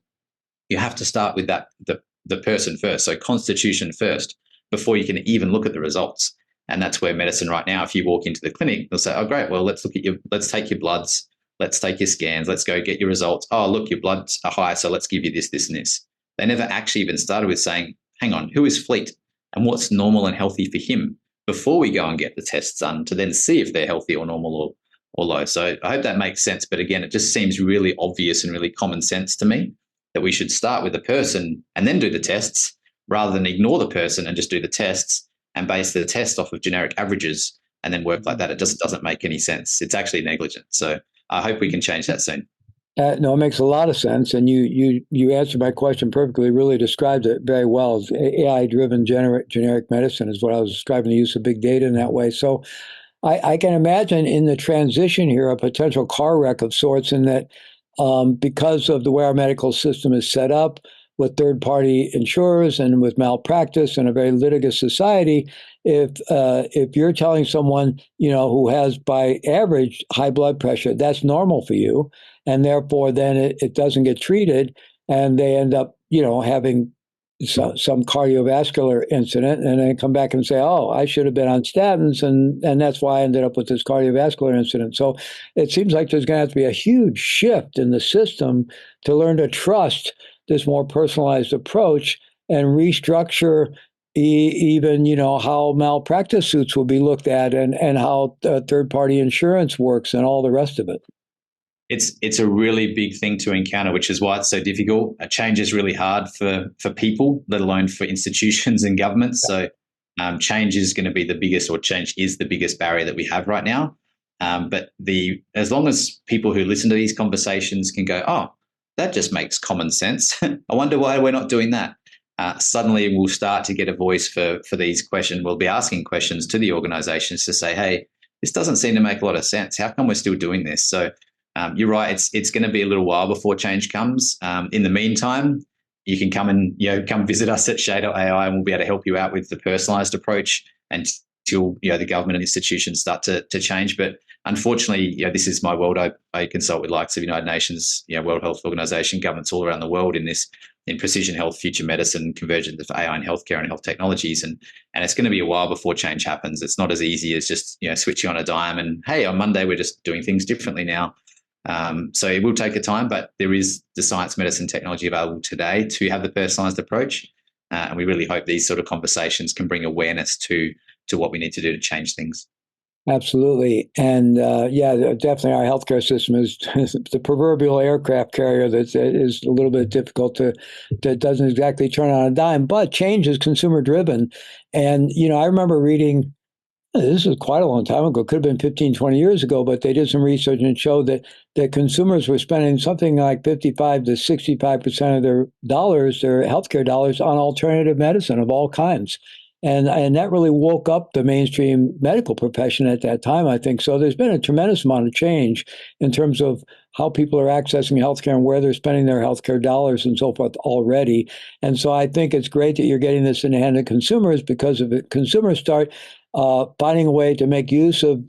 you have to start with the person first. So constitution first before you can even look at the results. And that's where medicine right now, if you walk into the clinic, they'll say, oh, great, well, let's take your bloods, let's take your scans, let's go get your results. Oh, look, your bloods are high, so let's give you this, this, and this. They never actually even started with saying, hang on, who is Fleet and what's normal and healthy for him before we go and get the tests done to then see if they're healthy or normal or low. So I hope that makes sense. But again, it just seems really obvious and really common sense to me that we should start with the person and then do the tests rather than ignore the person and just do the tests and base the test off of generic averages and then work like that. It just doesn't make any sense. It's actually negligent. So I hope we can change that soon. No, it makes a lot of sense, and you answered my question perfectly. Really described it very well. AI-driven generic medicine is what I was describing. The use of big data in that way. So I can imagine in the transition here a potential car wreck of sorts, in that because of the way our medical system is set up, with third-party insurers and with malpractice and a very litigious society, if you're telling someone, who has by average high blood pressure, that's normal for you, and therefore then it doesn't get treated, and they end up, having some cardiovascular incident, and then come back and say, oh, I should have been on statins, and that's why I ended up with this cardiovascular incident. So it seems like there's going to have to be a huge shift in the system to learn to trust this more personalized approach and restructure even, how malpractice suits will be looked at, and how third-party insurance works and all the rest of it. It's a really big thing to encounter, which is why it's so difficult. Change is really hard for people, let alone for institutions and governments. So change is going to be the biggest, or change is the biggest barrier that we have right now. But as long as people who listen to these conversations can go, oh, that just makes common sense. I wonder why we're not doing that. Suddenly we'll start to get a voice for these questions. We'll be asking questions to the organizations to say, hey, this doesn't seem to make a lot of sense. How come we're still doing this? So you're right. It's going to be a little while before change comes. In the meantime, you can come visit us at Shay.ai, and we'll be able to help you out with the personalized approach until the government and institutions start to change. But unfortunately, this is my world. I consult with likes of United Nations, World Health Organization, governments all around the world in precision health, future medicine, convergence of AI and healthcare and health technologies, and it's going to be a while before change happens. It's not as easy as just switching on a dime and hey, on Monday we're just doing things differently now. So it will take a time, but there is the science, medicine, technology available today to have the personalized approach, and we really hope these sort of conversations can bring awareness to what we need to do to change things. Absolutely. And definitely our healthcare system is the proverbial aircraft carrier that is a little bit difficult that doesn't exactly turn on a dime, but change is consumer driven. And, I remember reading, this is quite a long time ago, could have been 15, 20 years ago, but they did some research and showed that consumers were spending something like 55 to 65% of their healthcare dollars, on alternative medicine of all kinds. And that really woke up the mainstream medical profession at that time, I think. So there's been a tremendous amount of change in terms of how people are accessing healthcare and where they're spending their healthcare dollars and so forth already. And so I think it's great that you're getting this in the hand of consumers, because if consumers start finding a way to make use of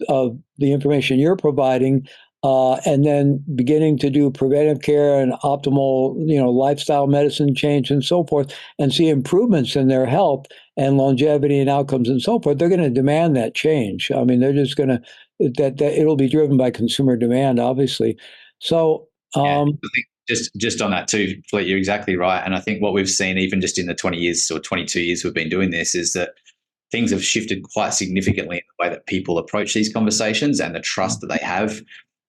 the information you're providing, and then beginning to do preventive care and optimal, lifestyle medicine change and so forth, and see improvements in their health and longevity and outcomes and so forth, they're going to demand that change. I mean, they're just going to, that it'll be driven by consumer demand, obviously. So, I think just on that too, Fleet, you're exactly right. And I think what we've seen, even just in the 20 years or 22 years we've been doing this, is that things have shifted quite significantly in the way that people approach these conversations and the trust that they have.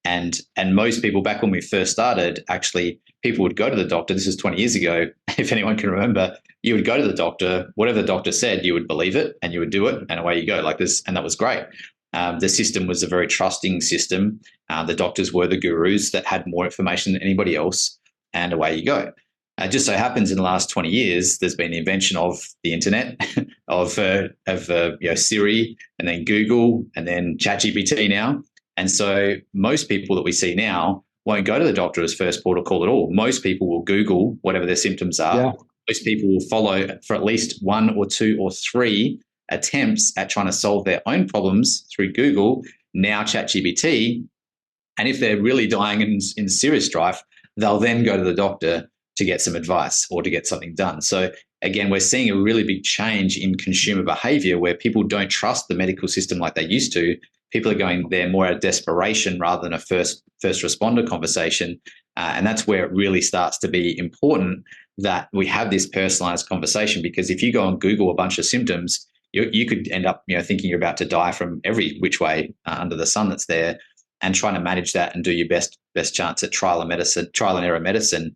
And most people, back when we first started, actually, people would go to the doctor. This was 20 years ago, if anyone can remember. You would go to the doctor, whatever the doctor said, you would believe it and you would do it, and away you go, like this. And that was great. The system was a very trusting system. The doctors were the gurus that had more information than anybody else, and away you go. It just so happens in the last 20 years, there's been the invention of the internet, of Siri, and then Google, and then ChatGPT now. And so most people that we see now won't go to the doctor as first port of call at all. Most people will Google whatever their symptoms are. Yeah. Most people will follow for at least 1 or 2 or 3 attempts at trying to solve their own problems through Google, now ChatGPT. And if they're really dying in serious strife, they'll then go to the doctor to get some advice or to get something done. So again, we're seeing a really big change in consumer behavior where people don't trust the medical system like they used to. People are going there more out of desperation rather than a first responder conversation. And that's where it really starts to be important that we have this personalized conversation, because if you go and Google a bunch of symptoms, you could end up thinking you're about to die from every which way under the sun that's there, and trying to manage that and do your best chance at trial and error medicine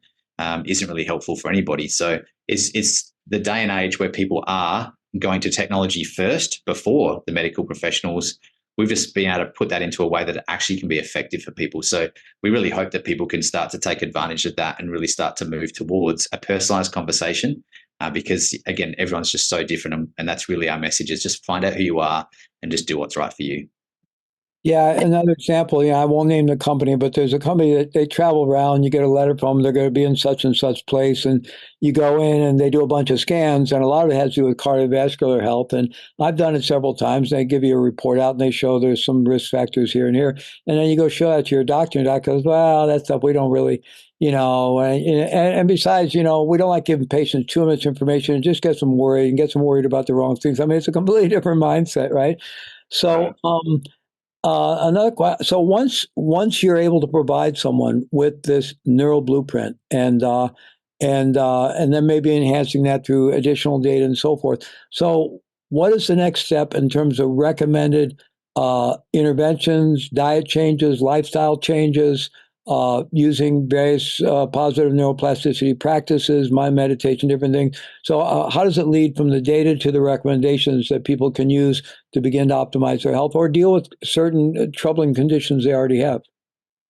isn't really helpful for anybody. So it's the day and age where people are going to technology first before the medical professionals. We've just been able to put that into a way that it actually can be effective for people. So we really hope that people can start to take advantage of that and really start to move towards a personalized conversation, because again, everyone's just so different. And that's really our message, is just find out who you are and just do what's right for you. Yeah, another example, I won't name the company, but there's a company that they travel around, you get a letter from them, they're going to be in such and such place, and you go in and they do a bunch of scans, and a lot of it has to do with cardiovascular health. And I've done it several times. They give you a report out and they show there's some risk factors here and here. And then you go show that to your doctor, and the doctor goes, well, that stuff we don't really, and besides, we don't like giving patients too much information. It just gets them worried and gets them worried about the wrong things. I mean, it's a completely different mindset, right? So, so once you're able to provide someone with this neural blueprint and then maybe enhancing that through additional data and so forth. So what is the next step in terms of recommended interventions, diet changes, lifestyle changes, using various positive neuroplasticity practices, mind meditation, different things? So how does it lead from the data to the recommendations that people can use to begin to optimize their health or deal with certain troubling conditions they already have?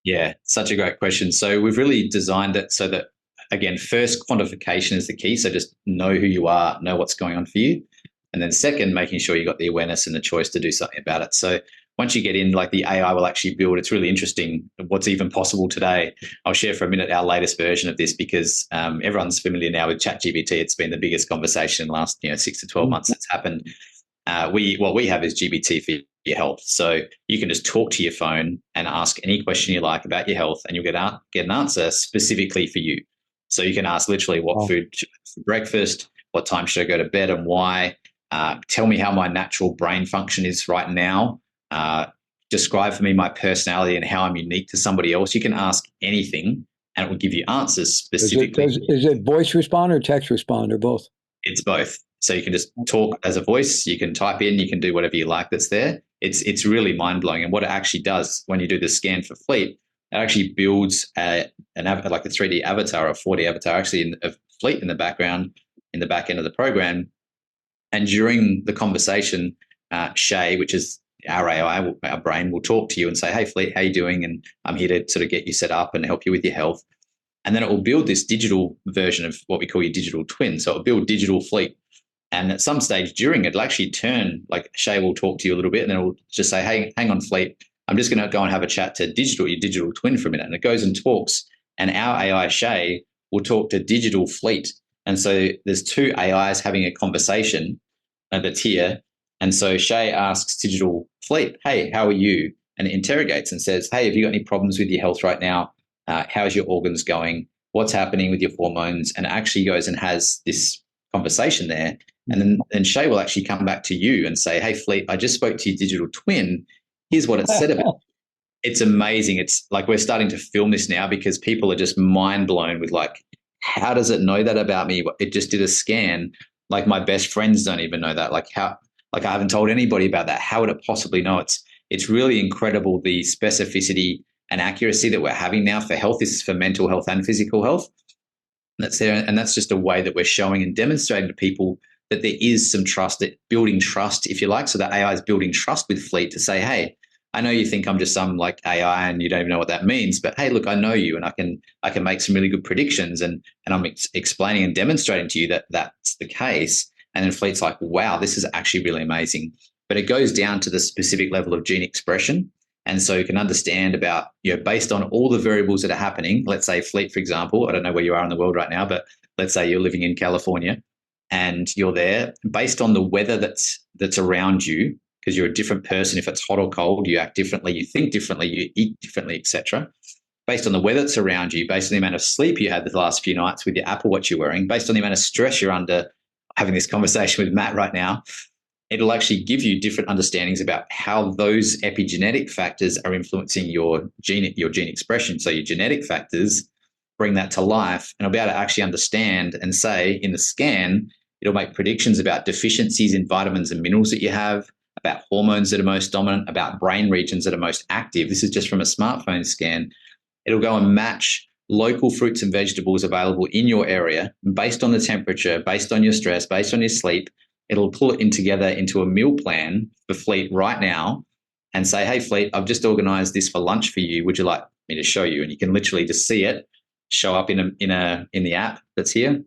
Yeah, such a great question. So we've really designed it so that, again, first, quantification is the key. So just know who you are, know what's going on for you. And then second, making sure you got the awareness and the choice to do something about it. So once you get in, like the AI will actually build, it's really interesting what's even possible today. I'll share for a minute our latest version of this, because everyone's familiar now with ChatGPT. It's been the biggest conversation in the last 6 to 12 months that's happened. What we have is GBT for your health. So you can just talk to your phone and ask any question you like about your health, and you'll get an answer specifically for you. So you can ask literally what food for breakfast, what time should I go to bed and why, tell me how my natural brain function is right now, describe for me my personality and how I'm unique to somebody else. You can ask anything and it will give you answers specifically. Is it voice respond or text respond or both? It's both. So you can just talk as a voice, you can type in, you can do whatever you like that's there. It's really mind-blowing. And what it actually does when you do the scan for Fleet, it actually builds like a 3D avatar or a 4D avatar, actually of Fleet in the background, in the back end of the program. And during the conversation, Shay, which is our AI, our brain, will talk to you and say, hey, Fleet, how you doing? And I'm here to sort of get you set up and help you with your health. And then it will build this digital version of what we call your digital twin. So it'll build digital Fleet. And at some stage during it, it'll actually turn, like Shay will talk to you a little bit, and then it'll just say, hey, hang on, Fleet, I'm just going to go and have a chat to your digital twin for a minute. And it goes and talks. And our AI, Shay, will talk to digital Fleet. And so there's two AIs having a conversation that's here. And so Shay asks digital Fleet, hey, how are you? And it interrogates and says, hey, have you got any problems with your health right now? How's your organs going? What's happening with your hormones? And it actually goes and has this conversation there. And then Shay will actually come back to you and say, hey, Fleet, I just spoke to your digital twin. Here's what it said about it. It's amazing. It's like we're starting to film this now because people are just mind blown with like, how does it know that about me? It just did a scan. Like my best friends don't even know that. Like Like, I haven't told anybody about that. How would it possibly know? It's really incredible, the specificity and accuracy that we're having now for health. This is for mental health and physical health. That's there, and that's just a way that we're showing and demonstrating to people that there is some trust, that building trust, if you like. So that AI is building trust with Fleet to say, hey, I know you think I'm just some like AI and you don't even know what that means, but hey, look, I know you, and I can make some really good predictions, and I'm explaining and demonstrating to you that that's the case. And then Fleet's like, wow, this is actually really amazing. But it goes down to the specific level of gene expression. And so you can understand about, based on all the variables that are happening, let's say Fleet, for example, I don't know where you are in the world right now, but let's say you're living in California and you're there, based on the weather that's around you, because you're a different person. If it's hot or cold, you act differently, you think differently, you eat differently, etc. Based on the weather that's around you, based on the amount of sleep you had the last few nights with your Apple Watch you're wearing, based on the amount of stress you're under having this conversation with Matt right now, it'll actually give you different understandings about how those epigenetic factors are influencing your gene expression. So your genetic factors bring that to life, and it'll be able to actually understand and say in the scan, it'll make predictions about deficiencies in vitamins and minerals that you have, about hormones that are most dominant, about brain regions that are most active. This is just from a smartphone scan. It'll go and match local fruits and vegetables available in your area based on the temperature, based on your stress, based on your sleep. It'll pull it in together into a meal plan for Fleet right now and say, hey, Fleet, I've just organized this for lunch for you. Would you like me to show you? And you can literally just see it show up in the app that's here.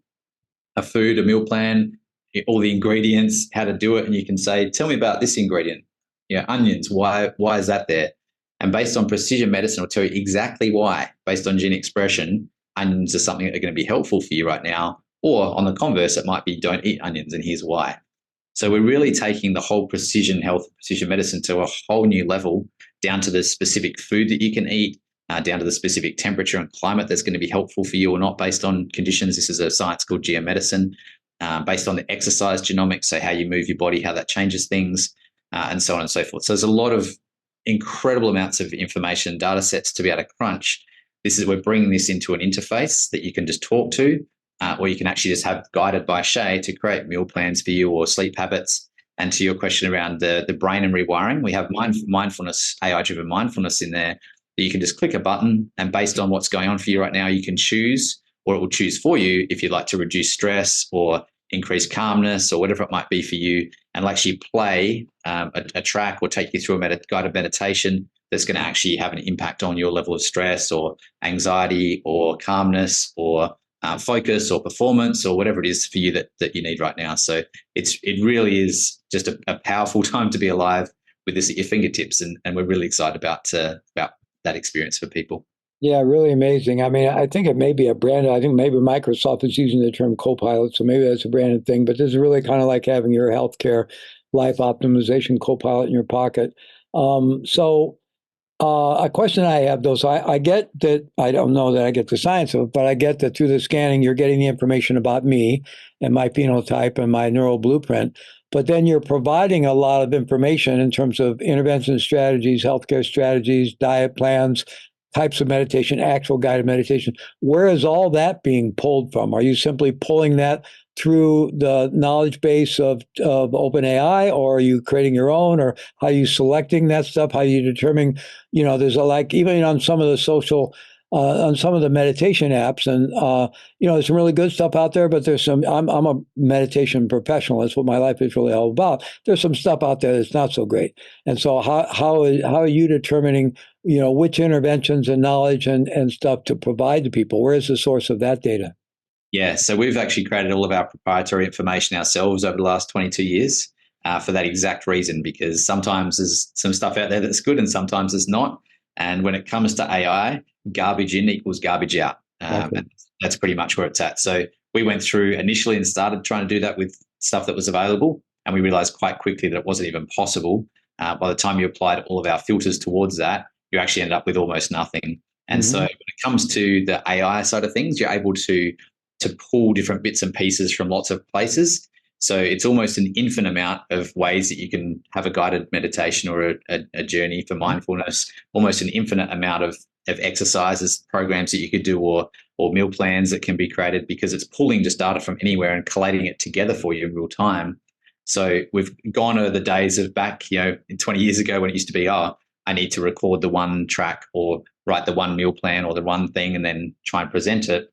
A food, a meal plan, all the ingredients, how to do it. And you can say, tell me about this ingredient. Onions, why is that there? And based on precision medicine, will tell you exactly why, based on gene expression, onions are something that are going to be helpful for you right now. Or on the converse, it might be don't eat onions, and here's why. So we're really taking the whole precision health, precision medicine to a whole new level, down to the specific food that you can eat, down to the specific temperature and climate that's going to be helpful for you or not based on conditions. This is a science called geomedicine, based on the exercise genomics, so how you move your body, how that changes things, and so on and so forth. So there's a lot of incredible amounts of information, data sets to be able to crunch. We're bringing this into an interface that you can just talk to, or you can actually just have guided by Shay to create meal plans for you or sleep habits. And to your question around the brain and rewiring, we have mindfulness, AI-driven mindfulness in there that you can just click a button, and based on what's going on for you right now, you can choose, or it will choose for you if you'd like to reduce stress or increase calmness or whatever it might be for you, and will actually play a track or take you through a guided meditation that's going to actually have an impact on your level of stress or anxiety or calmness or focus or performance or whatever it is for you that you need right now. So it really is just a powerful time to be alive with this at your fingertips, and we're really excited about that experience for people. Yeah, really amazing. I mean, I think it may be a brand. I think maybe Microsoft is using the term Copilot, so maybe that's a branded thing. But this is really kind of like having your healthcare life optimization Copilot in your pocket. A question I have, though, so I get that I don't know that I get the science of it, but I get that through the scanning, you're getting the information about me and my phenotype and my neural blueprint. But then you're providing a lot of information in terms of intervention strategies, healthcare strategies, diet plans, types of meditation, actual guided meditation. Where is all that being pulled from? Are you simply pulling that through the knowledge base of OpenAI, or are you creating your own, or how are you selecting that stuff? How are you determining, there's even on some of the social, on some of the meditation apps, and, there's some really good stuff out there, but there's I'm a meditation professional. That's what my life is really all about. There's some stuff out there that's not so great. And so how are you determining, which interventions and knowledge and stuff to provide to people? Where is the source of that data? Yeah, so we've actually created all of our proprietary information ourselves over the last 22 years for that exact reason, because sometimes there's some stuff out there that's good and sometimes it's not. And when it comes to AI, garbage in equals garbage out. Okay. That's pretty much where it's at. So we went through initially and started trying to do that with stuff that was available, and we realized quite quickly that it wasn't even possible. By the time you applied all of our filters towards that, you actually end up with almost nothing. And so when it comes to the AI side of things, you're able to pull different bits and pieces from lots of places. So it's almost an infinite amount of ways that you can have a guided meditation or a journey for mindfulness, almost an infinite amount of exercises, programs that you could do, or meal plans that can be created, because it's pulling just data from anywhere and collating it together for you in real time. So we've gone over the days of back, 20 years ago when it used to be, I need to record the one track or write the one meal plan or the one thing and then try and present it.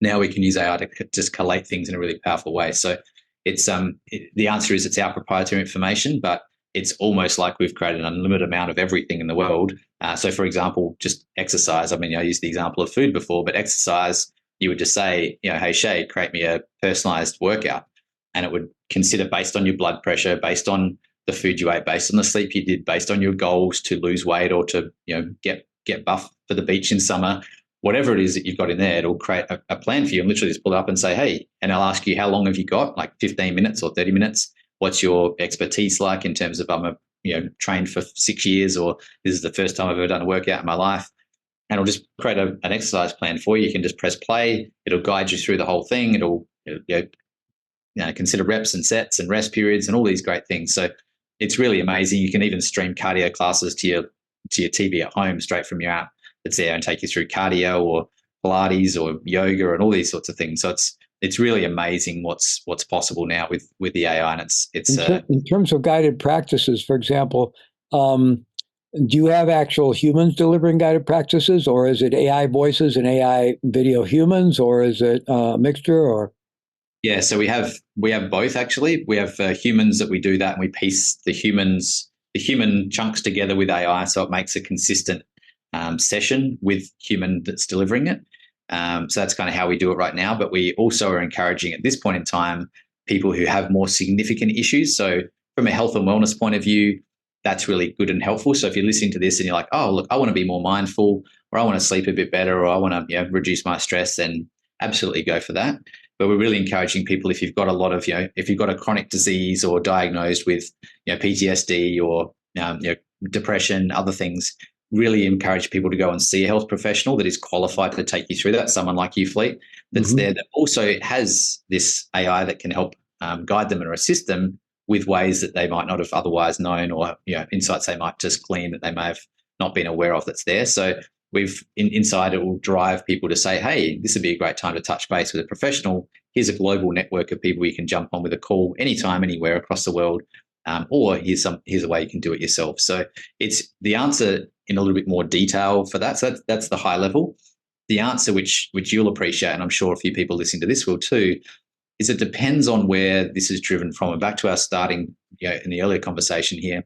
Now we can use AI to just collate things in a really powerful way. So it's the answer is it's our proprietary information, but it's almost like we've created an unlimited amount of everything in the world. So for example, just exercise. I mean, I used the example of food before, but exercise, you would just say, hey, Shay, create me a personalized workout. And it would consider based on your blood pressure, based on the food you ate, based on the sleep you did, based on your goals to lose weight or to get buff for the beach in summer, whatever it is that you've got in there, it'll create a plan for you and literally just pull it up and say, hey, and I'll ask you how long have you got, like 15 minutes or 30 minutes? What's your expertise like in terms of I'm trained for 6 years or this is the first time I've ever done a workout in my life? And it'll just create an exercise plan for you. You can just press play. It'll guide you through the whole thing. It'll consider reps and sets and rest periods and all these great things. So it's really amazing. You can even stream cardio classes to your TV at home straight from your app that's there and take you through cardio or Pilates or yoga and all these sorts of things. So it's really amazing what's possible now with the AI. And it's in terms of guided practices, for example, do you have actual humans delivering guided practices, or is it AI voices and AI video humans, or is it a mixture? Or yeah, so we have both actually. We have humans that we do that, and we piece the human chunks together with AI, so it makes a consistent session with human that's delivering it. So that's kind of how we do it right now. But we also are encouraging at this point in time people who have more significant issues. So from a health and wellness point of view, that's really good and helpful. So if you're listening to this and you're like, oh, look, I want to be more mindful, or I want to sleep a bit better, or I want to reduce my stress, then absolutely go for that. But we're really encouraging people, if you've got a lot of, if you've got a chronic disease or diagnosed with PTSD or depression, other things, really encourage people to go and see a health professional that is qualified to take you through that. Someone like you, Fleet, that's there that also has this AI that can help guide them or assist them with ways that they might not have otherwise known, or insights they might just glean that they may have not been aware of that's there. So we've inside it will drive people to say, hey, this would be a great time to touch base with a professional. Here's a global network of people you can jump on with a call anytime, anywhere across the world. Or here's a way you can do it yourself. So it's the answer in a little bit more detail for that. So that's the high level. The answer, which you'll appreciate, and I'm sure a few people listening to this will too, is it depends on where this is driven from. And back to our starting, in the earlier conversation here,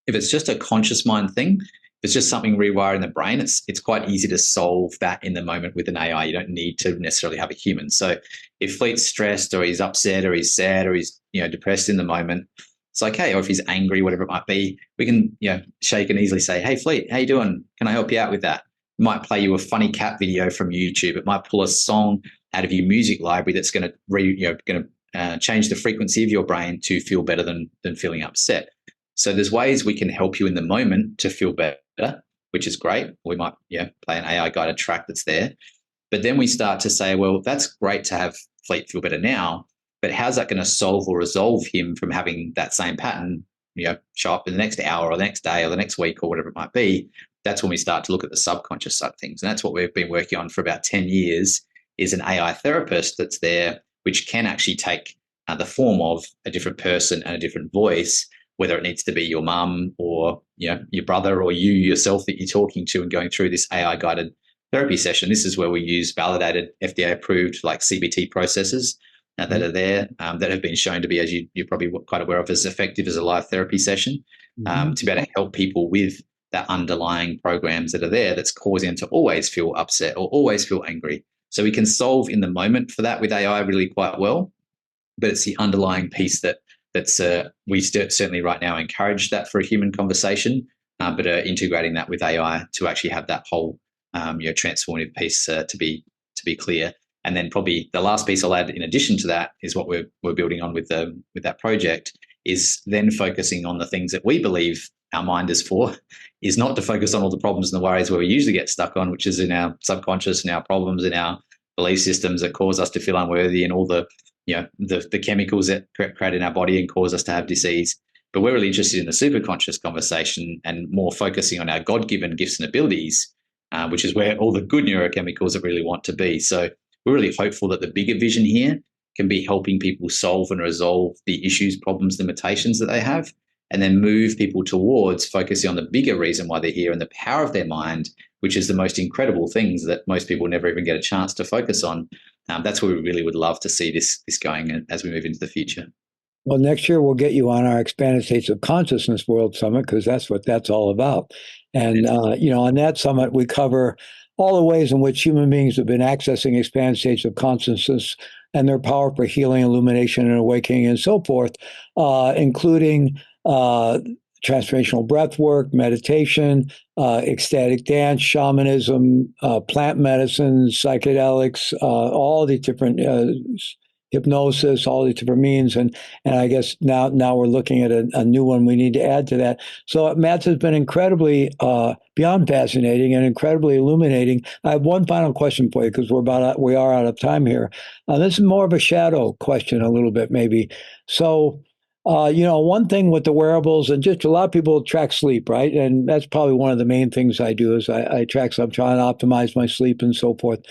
if it's just a conscious mind thing, if it's just something rewiring the brain, it's quite easy to solve that in the moment with an AI. You don't need to necessarily have a human. So if Fleet's stressed or he's upset or he's sad or he's depressed in the moment, it's like, hey, or if he's angry, whatever it might be, we can shake and easily say, hey, Fleet, how you doing? Can I help you out with that? It might play you a funny cat video from YouTube. It might pull a song out of your music library that's going to change the frequency of your brain to feel better than feeling upset. So there's ways we can help you in the moment to feel better, which is great. We might play an AI guided track that's there. But then we start to say, well, that's great to have Fleet feel better now, but how's that going to solve or resolve him from having that same pattern, show up in the next hour or the next day or the next week or whatever it might be? That's when we start to look at the subconscious side of things. And that's what we've been working on for about 10 years, is an AI therapist that's there, which can actually take the form of a different person and a different voice, whether it needs to be your mum or your brother or you yourself that you're talking to and going through this AI guided therapy session. This is where we use validated, FDA approved like CBT processes that are there that have been shown to be, as you're probably quite aware of, as effective as a live therapy session to be able to help people with that underlying programs that are there that's causing them to always feel upset or always feel angry. So we can solve in the moment for that with AI really quite well, but it's the underlying piece that's we certainly right now encourage that for a human conversation, but integrating that with AI to actually have that whole transformative piece to be clear. And then probably the last piece I'll add in addition to that is what we're building on with that project is then focusing on the things that we believe our mind is for, is not to focus on all the problems and the worries where we usually get stuck on, which is in our subconscious and our problems in our belief systems that cause us to feel unworthy and all the chemicals that create in our body and cause us to have disease. But we're really interested in the superconscious conversation and more focusing on our God-given gifts and abilities, which is where all the good neurochemicals that we really want to be. So we're really hopeful that the bigger vision here can be helping people solve and resolve the issues, problems, limitations that they have, and then move people towards focusing on the bigger reason why they're here and the power of their mind, which is the most incredible things that most people never even get a chance to focus on. That's where we really would love to see this going as we move into the future. Well, next year we'll get you on our Expanded States of Consciousness World Summit, because that's what that's all about. And, on that summit, we cover all the ways in which human beings have been accessing expanded states of consciousness and their power for healing, illumination, and awakening, and so forth, including transformational breath work, meditation, ecstatic dance, shamanism, plant medicine, psychedelics, all the different hypnosis, all these different means, and I guess now we're looking at a new one we need to add to that. So Matt's has been incredibly beyond fascinating and incredibly illuminating. I have one final question for you, because we are out of time here. This is more of a shadow question, a little bit maybe. So. One thing with the wearables, and just a lot of people track sleep, right? And that's probably one of the main things I do is I track. So I'm trying to optimize my sleep and so forth.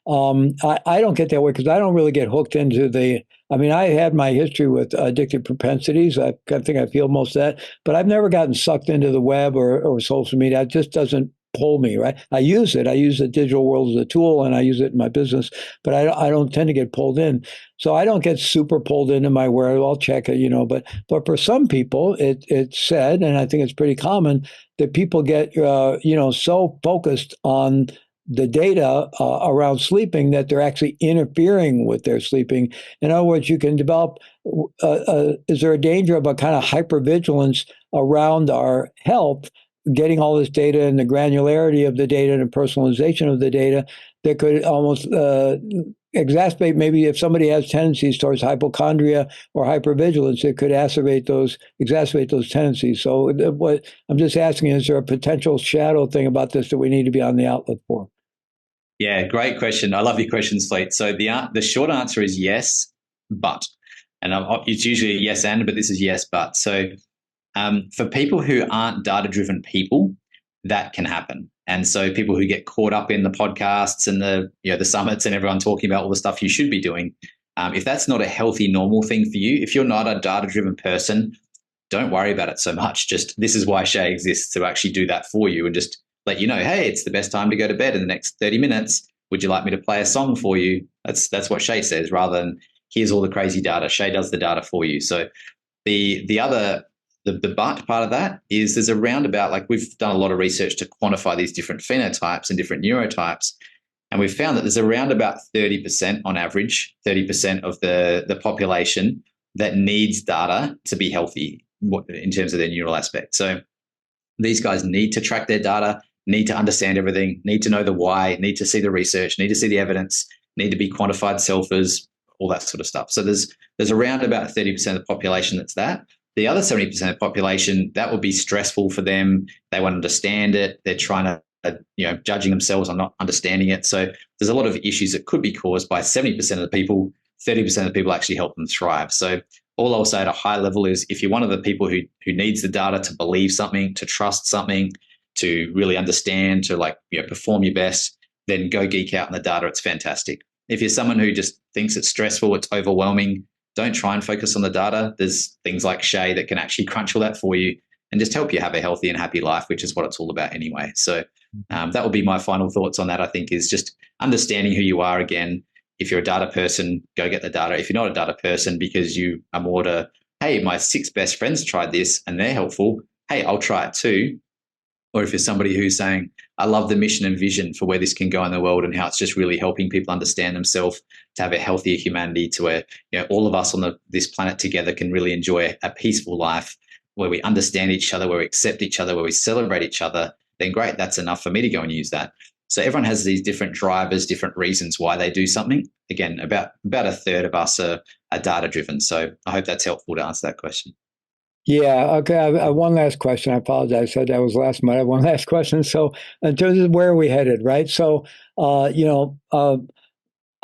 I don't get that way because I don't really get hooked into I had my history with addictive propensities. I think I feel most of that, but I've never gotten sucked into the web or social media. It just doesn't pull me, right? I use it. I use the digital world as a tool, and I use it in my business, but I don't tend to get pulled in. So I don't get super pulled into my wearable. I'll check it, but for some people, it's said, and I think it's pretty common, that people get, so focused on the data around sleeping that they're actually interfering with their sleeping. In other words, you can develop, is there a danger of a kind of hypervigilance around our health, getting all this data and the granularity of the data and the personalization of the data that could almost exacerbate, maybe if somebody has tendencies towards hypochondria or hypervigilance, it could exacerbate those tendencies. So what I'm just asking, is there a potential shadow thing about this that we need to be on the outlook for? Yeah, great question. I love your questions, Fleet. So the short answer is yes, but, and it's usually a yes and, but this is yes, but. So for people who aren't data-driven people, that can happen. And so people who get caught up in the podcasts and the summits and everyone talking about all the stuff you should be doing, if that's not a healthy, normal thing for you, if you're not a data-driven person, don't worry about it so much. Just, this is why Shay exists, to actually do that for you and just let you know, hey, it's the best time to go to bed in the next 30 minutes. Would you like me to play a song for you? That's what Shay says, rather than here's all the crazy data. Shay does the data for you. So the but part of that is there's around about, we've done a lot of research to quantify these different phenotypes and different neurotypes. And we've found that there's around about 30% on average, 30% of the population that needs data to be healthy in terms of their neural aspect. So these guys need to track their data, need to understand everything, need to know the why, need to see the research, need to see the evidence, need to be quantified selfers, all that sort of stuff. So there's around about 30% of the population that's that. The other 70% of the population, that would be stressful for them. They won't understand it. They're trying to, judging themselves on not understanding it. So there's a lot of issues that could be caused by 70% of the people. 30% of the people actually help them thrive. So all I'll say at a high level is, if you're one of the people who needs the data to believe something, to trust something, to really understand, to perform your best, then go geek out in the data. It's fantastic. If you're someone who just thinks it's stressful, it's overwhelming, don't try and focus on the data. There's things like Shay that can actually crunch all that for you and just help you have a healthy and happy life, which is what it's all about anyway. So that would be my final thoughts on that, I think, is just understanding who you are again. If you're a data person, go get the data. If you're not a data person, because you are more to, hey, my 6 best friends tried this and they're helpful, hey, I'll try it too. Or if you're somebody who's saying, I love the mission and vision for where this can go in the world and how it's just really helping people understand themselves, to have a healthier humanity, to where all of us on this planet together can really enjoy a peaceful life where we understand each other, where we accept each other, where we celebrate each other, then great, that's enough for me to go and use that. So everyone has these different drivers, different reasons why they do something. Again, about a third of us are data-driven. So I hope that's helpful to answer that question. Yeah. Okay. I one last question. I apologize. I said that was last month. I have one last question. So in terms of where are we headed, right? So,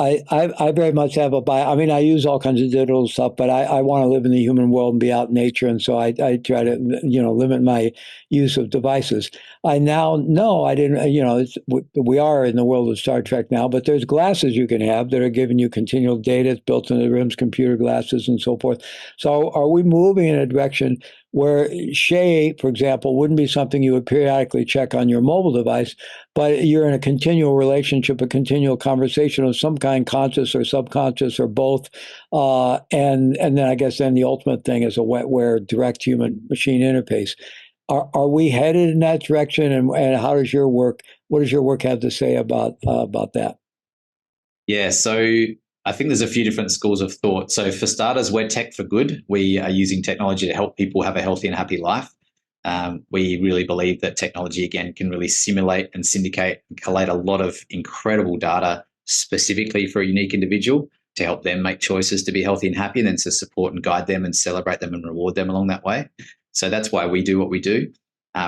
I very much have a bias. I mean, I use all kinds of digital stuff, but I want to live in the human world and be out in nature, and so I try to limit my use of devices. I now know I didn't. We are in the world of Star Trek now, but there's glasses you can have that are giving you continual data. It's built into the rims, computer glasses, and so forth. So, are we moving in a direction where Shay, for example, wouldn't be something you would periodically check on your mobile device, but you're in a continual relationship, a continual conversation of some kind, conscious or subconscious or both, and then I guess then the ultimate thing is a wetware direct human machine interface. Are we headed in that direction? And how does your work? What does your work have to say about that? Yeah, so I think there's a few different schools of thought. So for starters, we're tech for good. We are using technology to help people have a healthy and happy life. We really believe that technology, again, can really simulate and syndicate and collate a lot of incredible data specifically for a unique individual to help them make choices to be healthy and happy, and then to support and guide them and celebrate them and reward them along that way. So that's why we do what we do.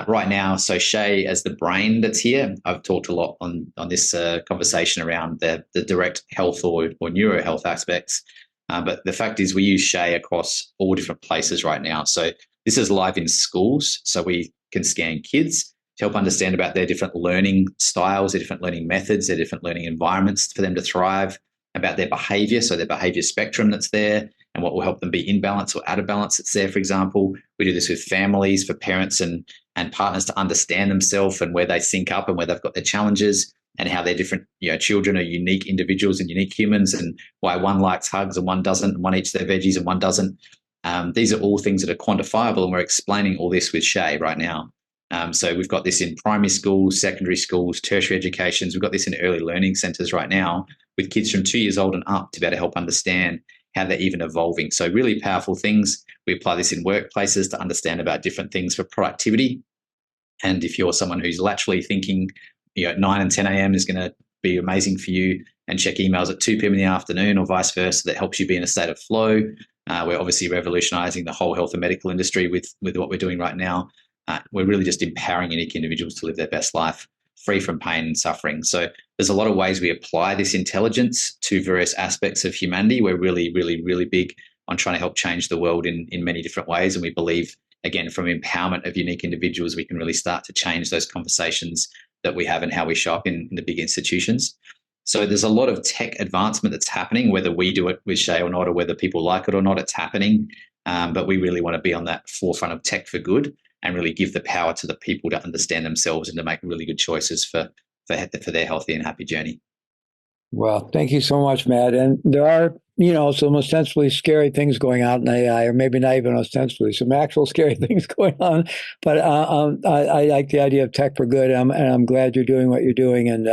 Right now, so Shay, as the brain that's here, I've talked a lot on this conversation around the direct health or neuro health aspects. But the fact is we use Shay across all different places right now. So this is live in schools. So we can scan kids to help understand about their different learning styles, their different learning methods, their different learning environments for them to thrive, about their behavior, so their behavior spectrum that's there, and what will help them be in balance or out of balance that's there, for example. We do this with families, for parents and partners to understand themselves and where they sync up and where they've got their challenges, and how their different children are unique individuals and unique humans, and why one likes hugs and one doesn't, and one eats their veggies and one doesn't. These are all things that are quantifiable, and we're explaining all this with Shay right now. So we've got this in primary schools, secondary schools, tertiary educations. We've got this in early learning centres right now with kids from 2 years old and up to be able to help understand how they're even evolving. So really powerful things. We apply this in workplaces to understand about different things for productivity. And if you're someone who's laterally thinking, 9 and 10 a.m. is going to be amazing for you, and check emails at 2 p.m. in the afternoon or vice versa, that helps you be in a state of flow. We're obviously revolutionizing the whole health and medical industry with what we're doing right now. We're really just empowering unique individuals to live their best life, free from pain and suffering. So there's a lot of ways we apply this intelligence to various aspects of humanity. We're really, really, really big on trying to help change the world in many different ways. And we believe, again, from empowerment of unique individuals, we can really start to change those conversations that we have and how we show up in the big institutions. So there's a lot of tech advancement that's happening, whether we do it with Shay or not, or whether people like it or not, it's happening. But we really want to be on that forefront of tech for good and really give the power to the people to understand themselves and to make really good choices for their healthy and happy journey. Well, thank you so much, Matt. And there are, some ostensibly scary things going on in AI, or maybe not even ostensibly, some actual scary things going on. But I like the idea of tech for good, and I'm glad you're doing what you're doing. And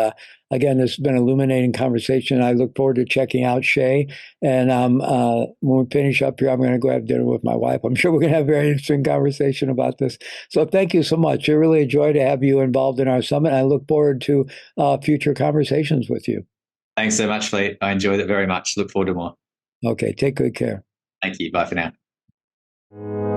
again, this has been an illuminating conversation. I look forward to checking out Shay. And when we finish up here, I'm going to go have dinner with my wife. I'm sure we're going to have a very interesting conversation about this. So thank you so much. I really enjoyed to have you involved in our summit. I look forward to future conversations with you. Thanks so much, Fleet. I enjoyed it very much. Look forward to more. Okay, take good care. Thank you. Bye for now.